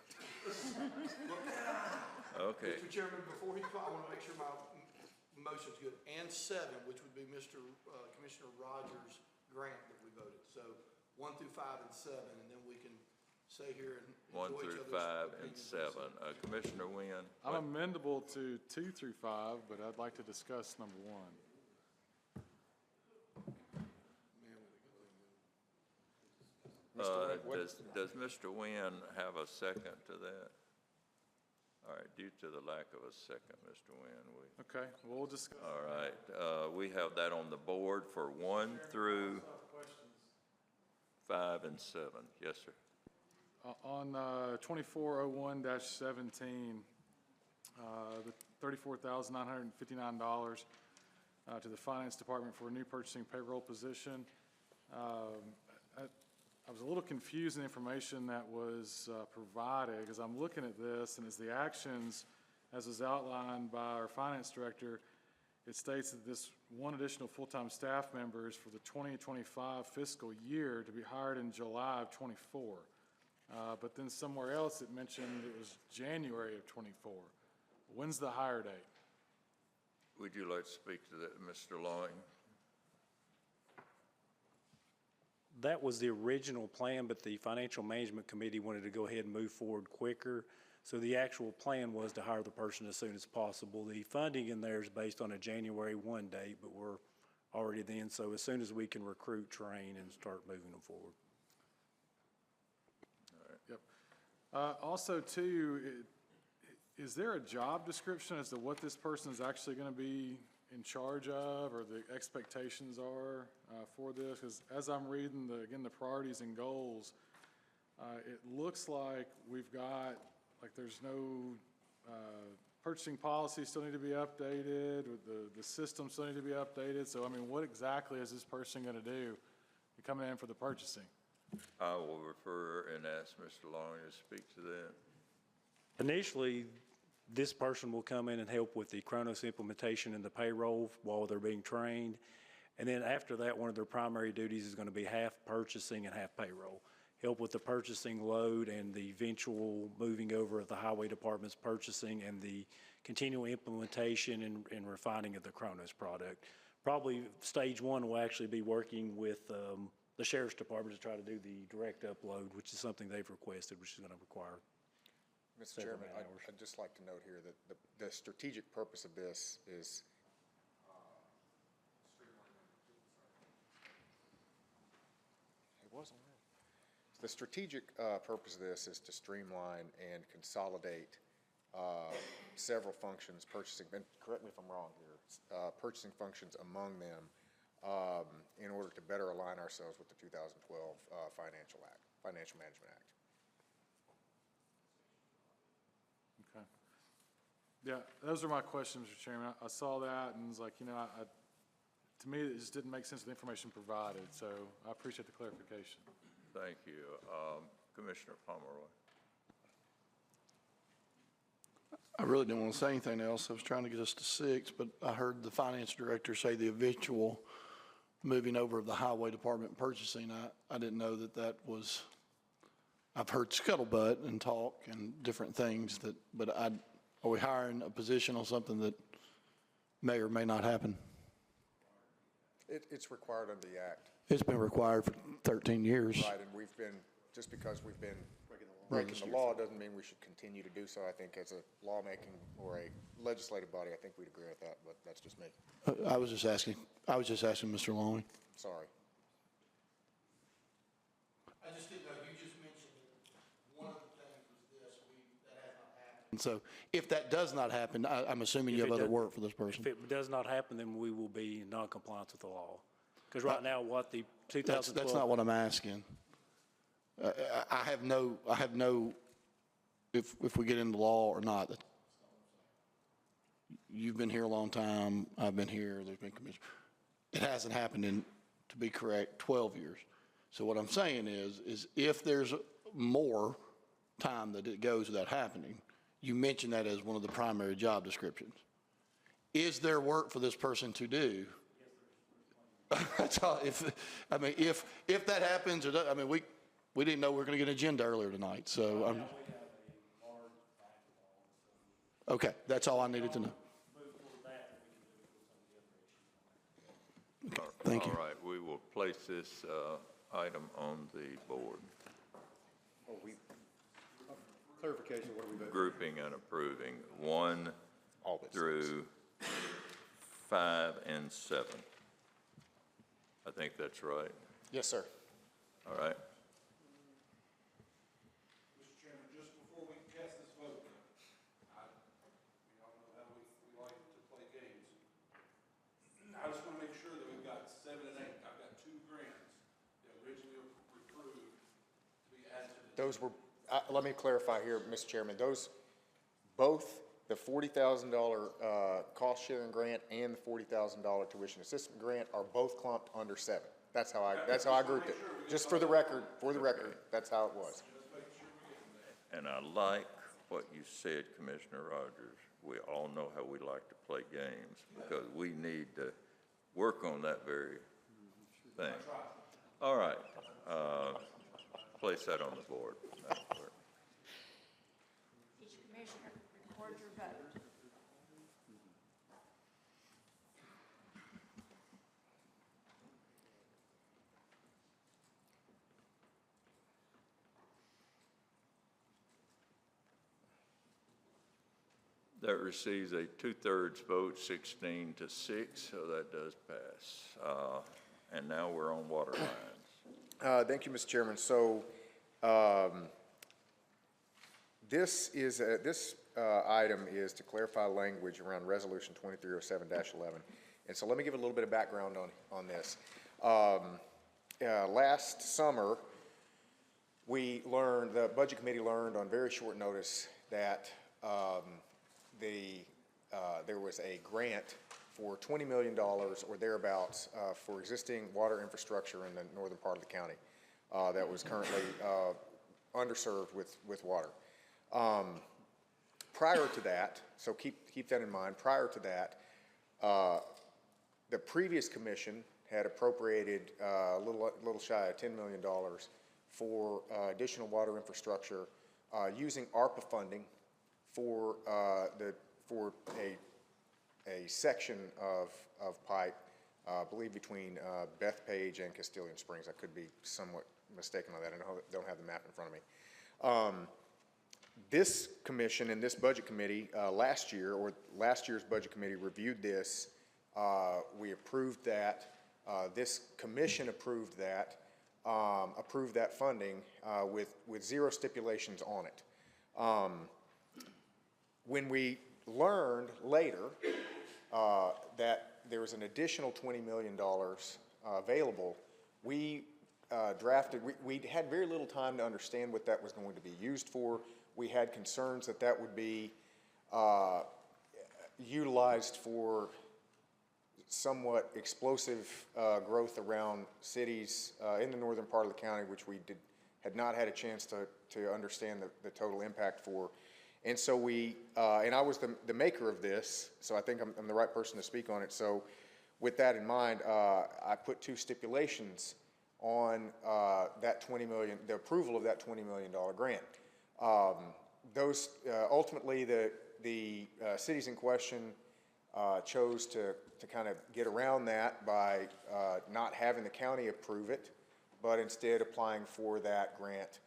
Okay, Mr. Chairman, before he, I want to make sure my motion's good. And 7, which would be Mr. Commissioner Rogers' grant that we voted. So 1 through 5 and 7, and then we can stay here and 1 enjoy each through other's 5 and opinions. 7. Commissioner Wynn? I'm amendable to 2 through 5, but I'd like to discuss number 1. Does Mr. Wynn have a second to that? All right, due to the lack of a second, Mr. Wynn, Okay, we'll discuss. all right, we have that on the board for 1 through 5 and 7. Yes, sir. On 2401-17, the $34,959 to the Finance Department for a new purchasing payroll position. I was a little confused in the information that was provided, because I'm looking at this, and as the actions, as was outlined by our finance director, it states that this one additional full-time staff member is for the 2025 fiscal year to be hired in July of '24. But then somewhere else it mentioned it was January of '24. When's the hire date? Would you like to speak to that, Mr. Loring? That was the original plan, but the Financial Management Committee wanted to go ahead and move forward quicker. So the actual plan was to hire the person as soon as possible. The funding in there is based on a January 1 date, but we're already then. So as soon as we can recruit, train, and start moving them forward. Yep. Also, too, is there a job description as to what this person is actually going to be in charge of, or the expectations are for this? Because as I'm reading, the priorities and goals, it looks like we've got, there's no purchasing policies still need to be updated, the systems still need to be updated. So, I mean, what exactly is this person going to do coming in for the purchasing? I will refer and ask Mr. Long to speak to that. Initially, this person will come in and help with the Kronos implementation and the payroll while they're being trained. And then after that, one of their primary duties is going to be half purchasing and half payroll. Help with the purchasing load and the eventual moving over of the highway department's purchasing and the continual implementation and refining of the Kronos product. Probably stage one will actually be working with the sheriff's department to try to do the direct upload, which is something they've requested, which is going to require. Mr. Chairman, I'd just like to note here that the strategic purpose of this is the strategic purpose of this is to streamline and consolidate several functions, purchasing, and correct me if I'm wrong here, purchasing functions among them in order to better align ourselves with the 2012 Financial Management Act. Okay. Yeah, those are my questions, Mr. Chairman. I saw that and was like, you know, to me, it just didn't make sense of the information provided, so I appreciate the clarification. Thank you. Commissioner Pomeroy. I really didn't want to say anything else. I was trying to get us to 6, but I heard the finance director say the eventual moving over of the highway department purchasing. I didn't know that was, I've heard scuttlebutt and talk and different things but are we hiring a position on something that may or may not happen? It's required under the Act. It's been required for 13 years. Right, and we've been, just because we've been breaking the law doesn't mean we should continue to do so. I think as a lawmaking or a legislative body, I think we'd agree with that, but that's just me. I was just asking Mr. Long. Sorry. I just didn't know, you just mentioned that one of the things was this, that has not happened. And so if that does not happen, I'm assuming you have other work for this person. If it does not happen, then we will be in non-compliance with the law. Because right now, what the 2012... That's not what I'm asking. I have no, if we get into law or not. You've been here a long time, I've been here, there's been commission. It hasn't happened in, to be correct, 12 years. So what I'm saying is if there's more time that it goes without happening, you mentioned that as one of the primary job descriptions. Is there work for this person to do? That's all. If that happens, we didn't know we were going to get an agenda earlier tonight, so okay, that's all I needed to know. Thank you. All right, we will place this item on the board. Clarification, what are we voting? Grouping and approving 1 through 5 and 7. I think that's right. Yes, sir. All right. Mr. Chairman, just before we cast this vote, we all know how we like to play games. I just want to make sure that we've got 7 and 8. I've got 2 grants that originally were approved to be added to the. Those were, let me clarify here, Mr. Chairman, both the $40,000 cost sharing grant and the $40,000 tuition assistance grant are both clumped under 7. That's how I grouped it. Just for the record, that's how it was. And I like what you said, Commissioner Rogers. We all know how we like to play games because we need to work on that very thing. All right. Place that on the board. Each commissioner record your vote. That receives a 2/3 vote, 16 to 6, so that does pass. And now we're on water lines. Thank you, Mr. Chairman. So this item is to clarify language around Resolution 2307-11. And so let me give a little bit of background on this. Last summer, the Budget Committee learned on very short notice that there was a grant for $20 million or thereabouts for existing water infrastructure in the northern part of the county. that was currently underserved with water. Prior to that, so keep that in mind, prior to that, the previous commission had appropriated a little shy of $10 million for additional water infrastructure using ARPA funding for a section of pipe, I believe between Bethpage and Castilian Springs. I could be somewhat mistaken on that. I don't have the map in front of me. This commission and this budget committee last year's budget committee reviewed this. We approved that. This commission approved that funding with zero stipulations on it. When we learned later that there was an additional $20 million available, we we had very little time to understand what that was going to be used for. We had concerns that that would be utilized for somewhat explosive growth around cities in the northern part of the county, which we had not had a chance to understand the total impact for. And so and I was the maker of this, so I think I'm the right person to speak on it. So with that in mind, I put two stipulations on that $20 million, the approval of that $20 million grant. Those ultimately the cities in question chose to kind of get around that by not having the county approve it, but instead applying for that grant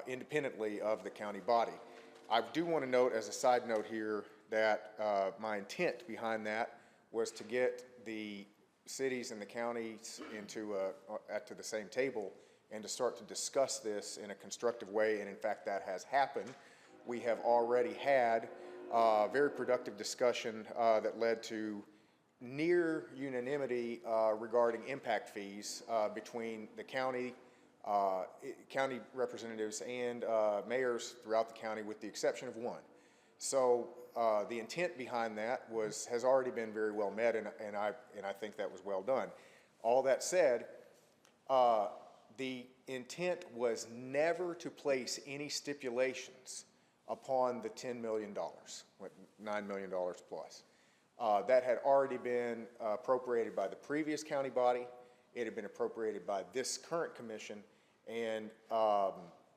independently of the county body. I do want to note as a side note here that my intent behind that was to get the cities and the counties to the same table and to start to discuss this in a constructive way, and in fact that has happened. We have already had a very productive discussion that led to near unanimity regarding impact fees between the county representatives and mayors throughout the county, with the exception of one. So the intent behind that has already been very well met, and I think that was well done. All that said, the intent was never to place any stipulations upon the $10 million, $9 million plus. That had already been appropriated by the previous county body. It had been appropriated by this current commission, and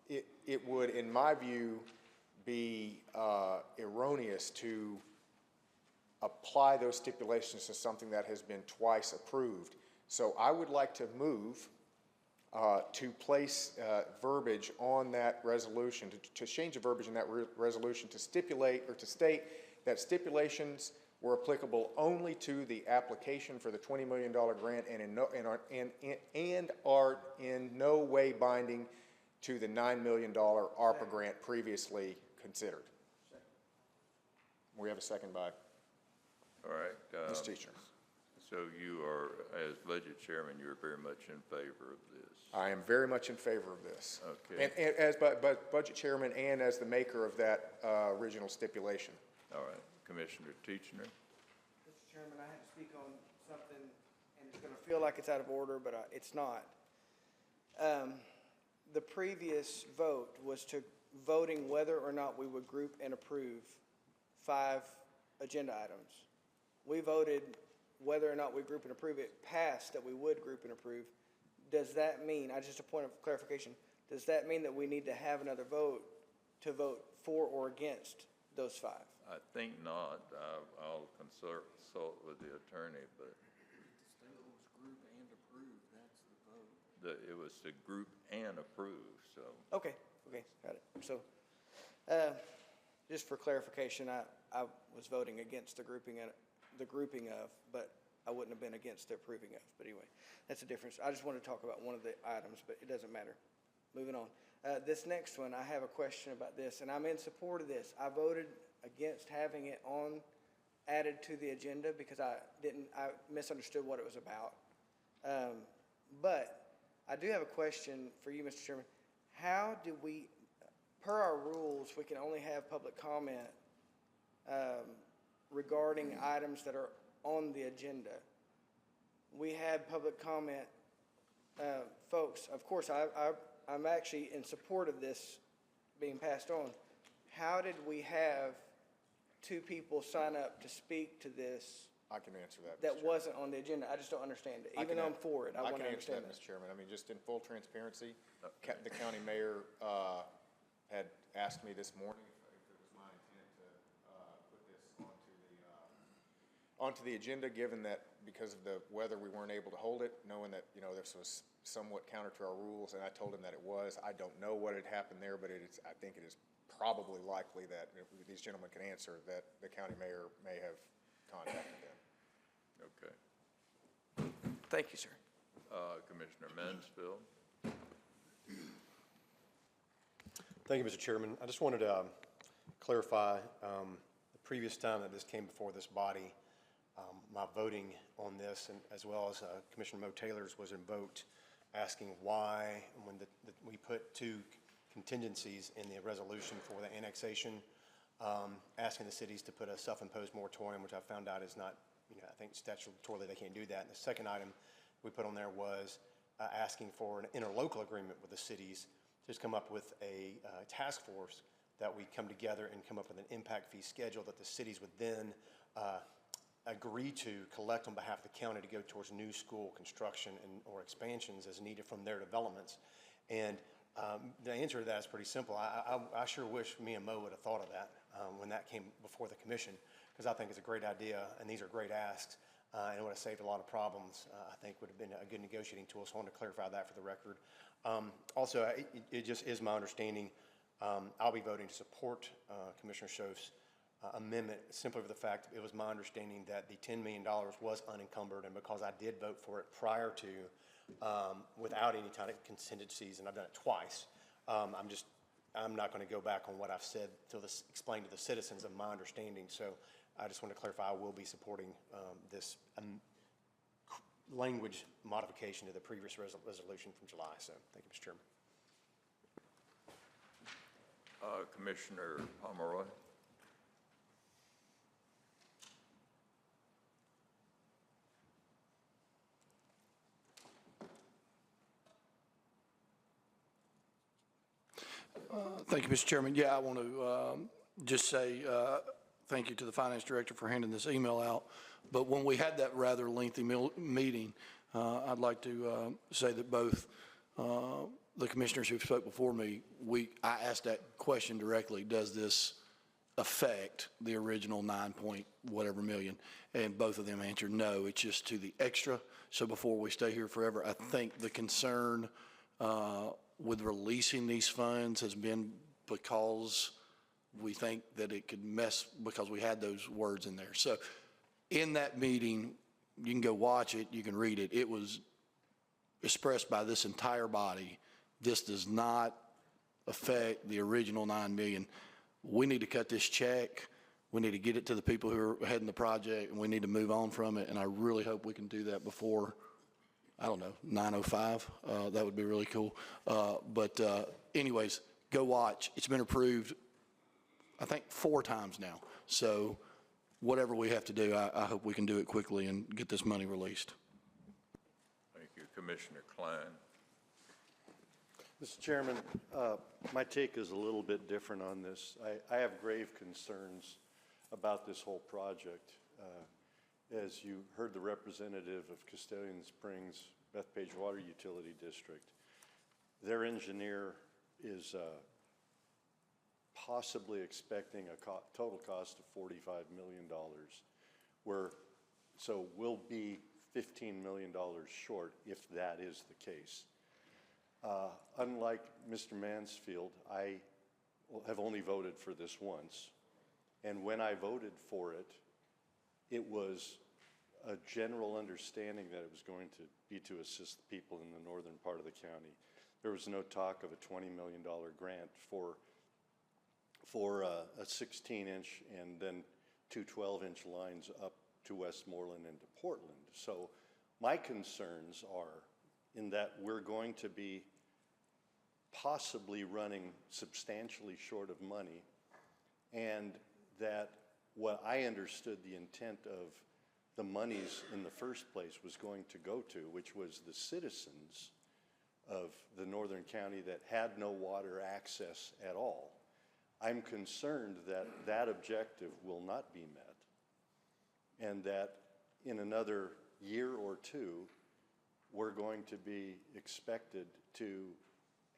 it would, in my view, be erroneous to apply those stipulations to something that has been twice approved. So I would like to move to place verbiage on that resolution, to change the verbiage in that resolution to stipulate or to state that stipulations were applicable only to the application for the $20 million grant and are in no way binding to the $9 million ARPA grant previously considered. We have a second by All right. Ms. Teacher. So you are, as budget chairman, you're very much in favor of this. I am very much in favor of this. Okay. And as budget chairman and as the maker of that original stipulation. All right. Commissioner Teachner. Mr. Chairman, I had to speak on something, and it's going to feel like it's out of order, but it's not. The previous vote was to voting whether or not we would group and approve 5 agenda items. We voted whether or not we group and approve. It passed that we would group and approve. Does that mean, just a point of clarification, does that mean that we need to have another vote to vote for or against those 5? I think not. I'll consult with the attorney, but. It was group and approve, that's the vote. It was to group and approve, so. Okay, got it. So, just for clarification, I was voting against the grouping of, but I wouldn't have been against the approving of. But anyway, that's the difference. I just want to talk about one of the items, but it doesn't matter. Moving on. This next one, I have a question about this, and I'm in support of this. I voted against having it added to the agenda because I misunderstood what it was about. But I do have a question for you, Mr. Chairman. How do we, per our rules, we can only have public comment regarding items that are on the agenda. We had public comment folks, of course, I'm actually in support of this being passed on. How did we have 2 people sign up to speak to this I can answer that, Mr. that Chairman. wasn't on the agenda? I just don't understand it. Even though I'm for it, I want to understand that, that. Mr. Chairman. I mean, just in full transparency, the county mayor had asked me this morning if it was my intent to put this onto the agenda, given that because of the weather, we weren't able to hold it, knowing that, you know, this was somewhat counter to our rules, and I told him that it was. I don't know what had happened there, but I think it is probably likely that if these gentlemen can answer that the county mayor may have contacted them. Okay. Thank you, sir. Commissioner Mansfield. Thank you, Mr. Chairman. I just wanted to clarify the previous time that this came before this body, my voting on this, and as well as Commissioner Mo Taylor's, was invoked asking why, when we put 2 contingencies in the resolution for the annexation, asking the cities to put a self-imposed moratorium, which I found out is not, I think statutorily they can't do that. And the second item we put on there was asking for an interlocal agreement with the cities to just come up with a task force that we come together and come up with an impact fee schedule that the cities would then agree to collect on behalf of the county to go towards new school construction or expansions as needed from their developments. And the answer to that is pretty simple. I sure wish me and Mo would have thought of that when that came before the commission, because I think it's a great idea, and these are great asks, and it would have saved a lot of problems. I think would have been a good negotiating tool, so I wanted to clarify that for the record. Also, it just is my understanding, I'll be voting to support Commissioner Schoaf's amendment simply for the fact it was my understanding that the $10 million was unencumbered, and because I did vote for it prior to, without any kind of contingencies, and I've done it twice, I'm not going to go back on what I've said to explain to the citizens of my understanding. So I just want to clarify I will be supporting this language modification to the previous resolution from July. So thank you, Mr. Chairman. Commissioner Pomeroy. Thank you, Mr. Chairman. Yeah, I want to just say thank you to the Finance Director for handing this email out. But when we had that rather lengthy meeting, I'd like to say that both the commissioners who spoke before me, I asked that question directly, does this affect the original 9 point whatever million? And both of them answered no, it's just to the extra. So before we stay here forever, I think the concern with releasing these funds has been because we think that it could mess, because we had those words in there. So in that meeting, you can go watch it, you can read it. It was expressed by this entire body. This does not affect the original 9 million. We need to cut this check. We need to get it to the people who are heading the project, and we need to move on from it. And I really hope we can do that before, I don't know, 9:05. That would be really cool. But anyways, go watch. It's been approved, I think, 4 times now. So whatever we have to do, I hope we can do it quickly and get this money released. Thank you. Commissioner Klein. Mr. Chairman, my take is a little bit different on this. I have grave concerns about this whole project. As you heard the representative of Castalian Springs Bethpage Water Utility District, their engineer is possibly expecting a total cost of $45 million, so we'll be $15 million short if that is the case. Unlike Mr. Mansfield, I have only voted for this once, and when I voted for it, it was a general understanding that it was going to be to assist the people in the northern part of the county. There was no talk of a $20 million grant for a 16-inch and then 2 12-inch lines up to Westmoreland and to Portland. So my concerns are in that we're going to be possibly running substantially short of money, and that what I understood the intent of the monies in the first place was going to go to, which was the citizens of the northern county that had no water access at all. I'm concerned that that objective will not be met, and that in another year or two, we're going to be expected to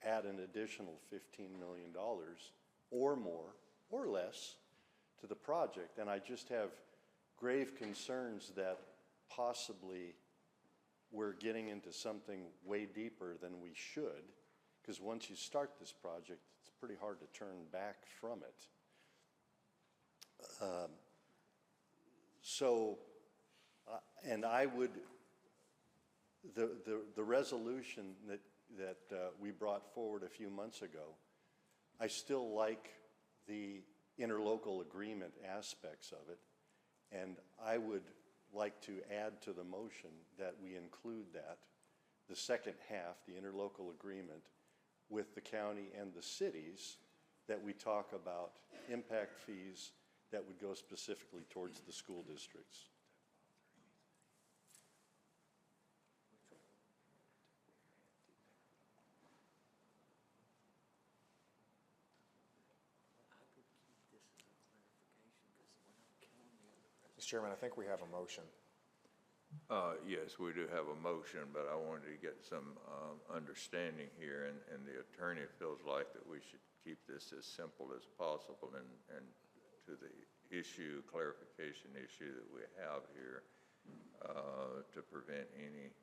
add an additional $15 million or more or less to the project. And I just have grave concerns that possibly we're getting into something way deeper than we should, because once you start this project, it's pretty hard to turn back from it. And I would, the resolution that we brought forward a few months ago, I still like the interlocal agreement aspects of it, and I would like to add to the motion that we include that, the second half, the interlocal agreement with the county and the cities, that we talk about impact fees that would go specifically towards the school districts. Mr. Chairman, I think we have a motion. Yes, we do have a motion, but I wanted to get some understanding here, and the attorney feels like that we should keep this as simple as possible, and to the clarification issue that we have here, to prevent any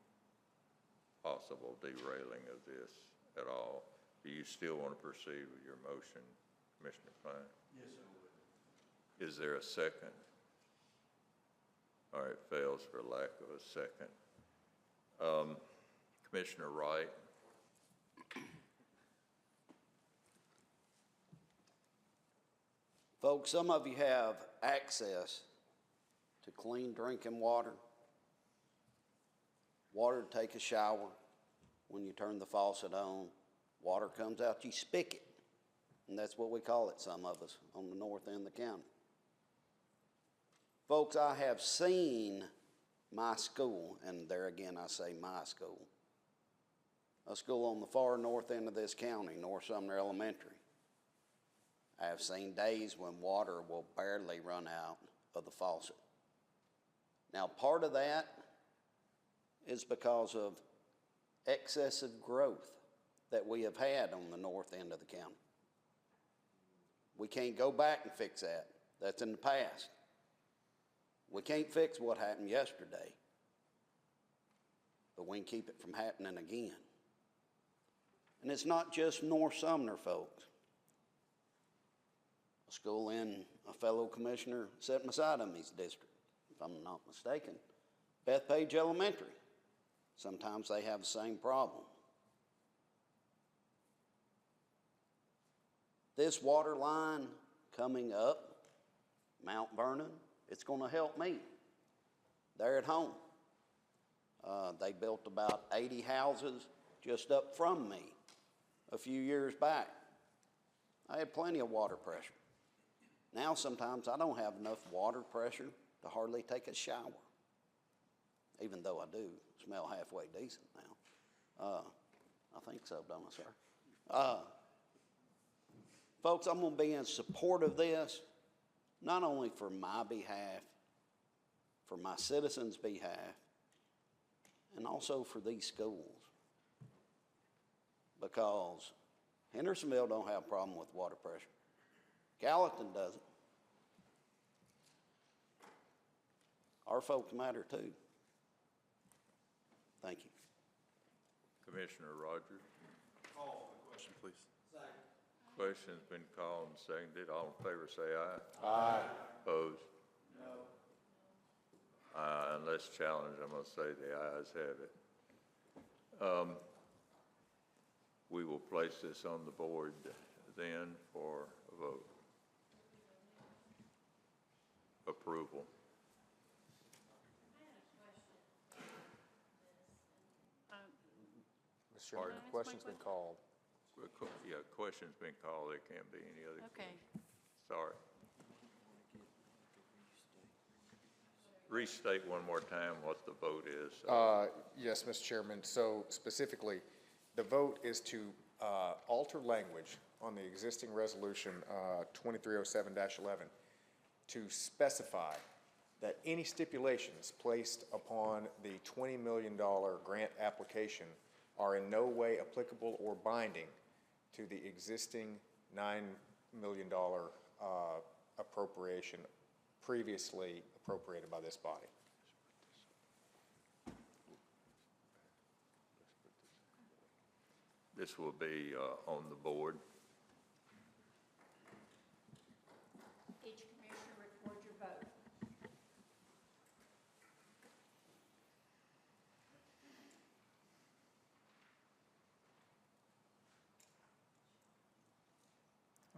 possible derailing of this at all. Do you still want to proceed with your motion, Commissioner Klein? Yes, I would. Is there a second? All right, fails for lack of a second. Commissioner Wright? Folks, some of you have access to clean drinking water, water to take a shower. When you turn the faucet on, water comes out, you spick it. And that's what we call it, some of us, on the north end of the county. Folks, I have seen my school, and there again I say my school, a school on the far north end of this county, North Sumner Elementary. I have seen days when water will barely run out of the faucet. Now, part of that is because of excessive growth that we have had on the north end of the county. We can't go back and fix that. That's in the past. We can't fix what happened yesterday, but we can keep it from happening again. And it's not just North Sumner, folks. A school in a fellow commissioner sitting beside him, his district, if I'm not mistaken, Bethpage Elementary. Sometimes they have the same problem. This water line coming up Mount Vernon, it's going to help me. They're at home. They built about 80 houses just up from me a few years back. I had plenty of water pressure. Now sometimes I don't have enough water pressure to hardly take a shower, even though I do smell halfway decent now. I think so, don't I, sir? Folks, I'm going to be in support of this, not only for my behalf, for my citizens' behalf, and also for these schools. Because Hendersonville don't have a problem with water pressure. Gallatin doesn't. Our folks matter too. Thank you. Commissioner Rogers? Call the question, please. Question's been called and seconded. All in favor say aye. Aye. Opposed? No. Unless challenged, I'm going to say the ayes have it. We will place this on the board then for a vote. Approval. Mr. Chairman, the question's been called. Yeah, question's been called. There can't be any other. Okay. Sorry. Restate one more time what the vote is. Yes, Mr. Chairman. So specifically, The vote is to alter language on the existing resolution 2307-11 to specify that any stipulations placed upon the $20 million grant application are in no way applicable or binding to the existing $9 million appropriation previously appropriated by this body. This will be on the board. Each commissioner record your vote.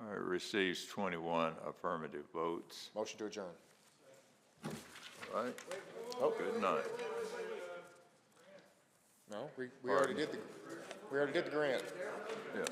All right, receives 21 affirmative votes. Motion to adjourn. All right. Oh, good night. No, we already did the grant. Yeah.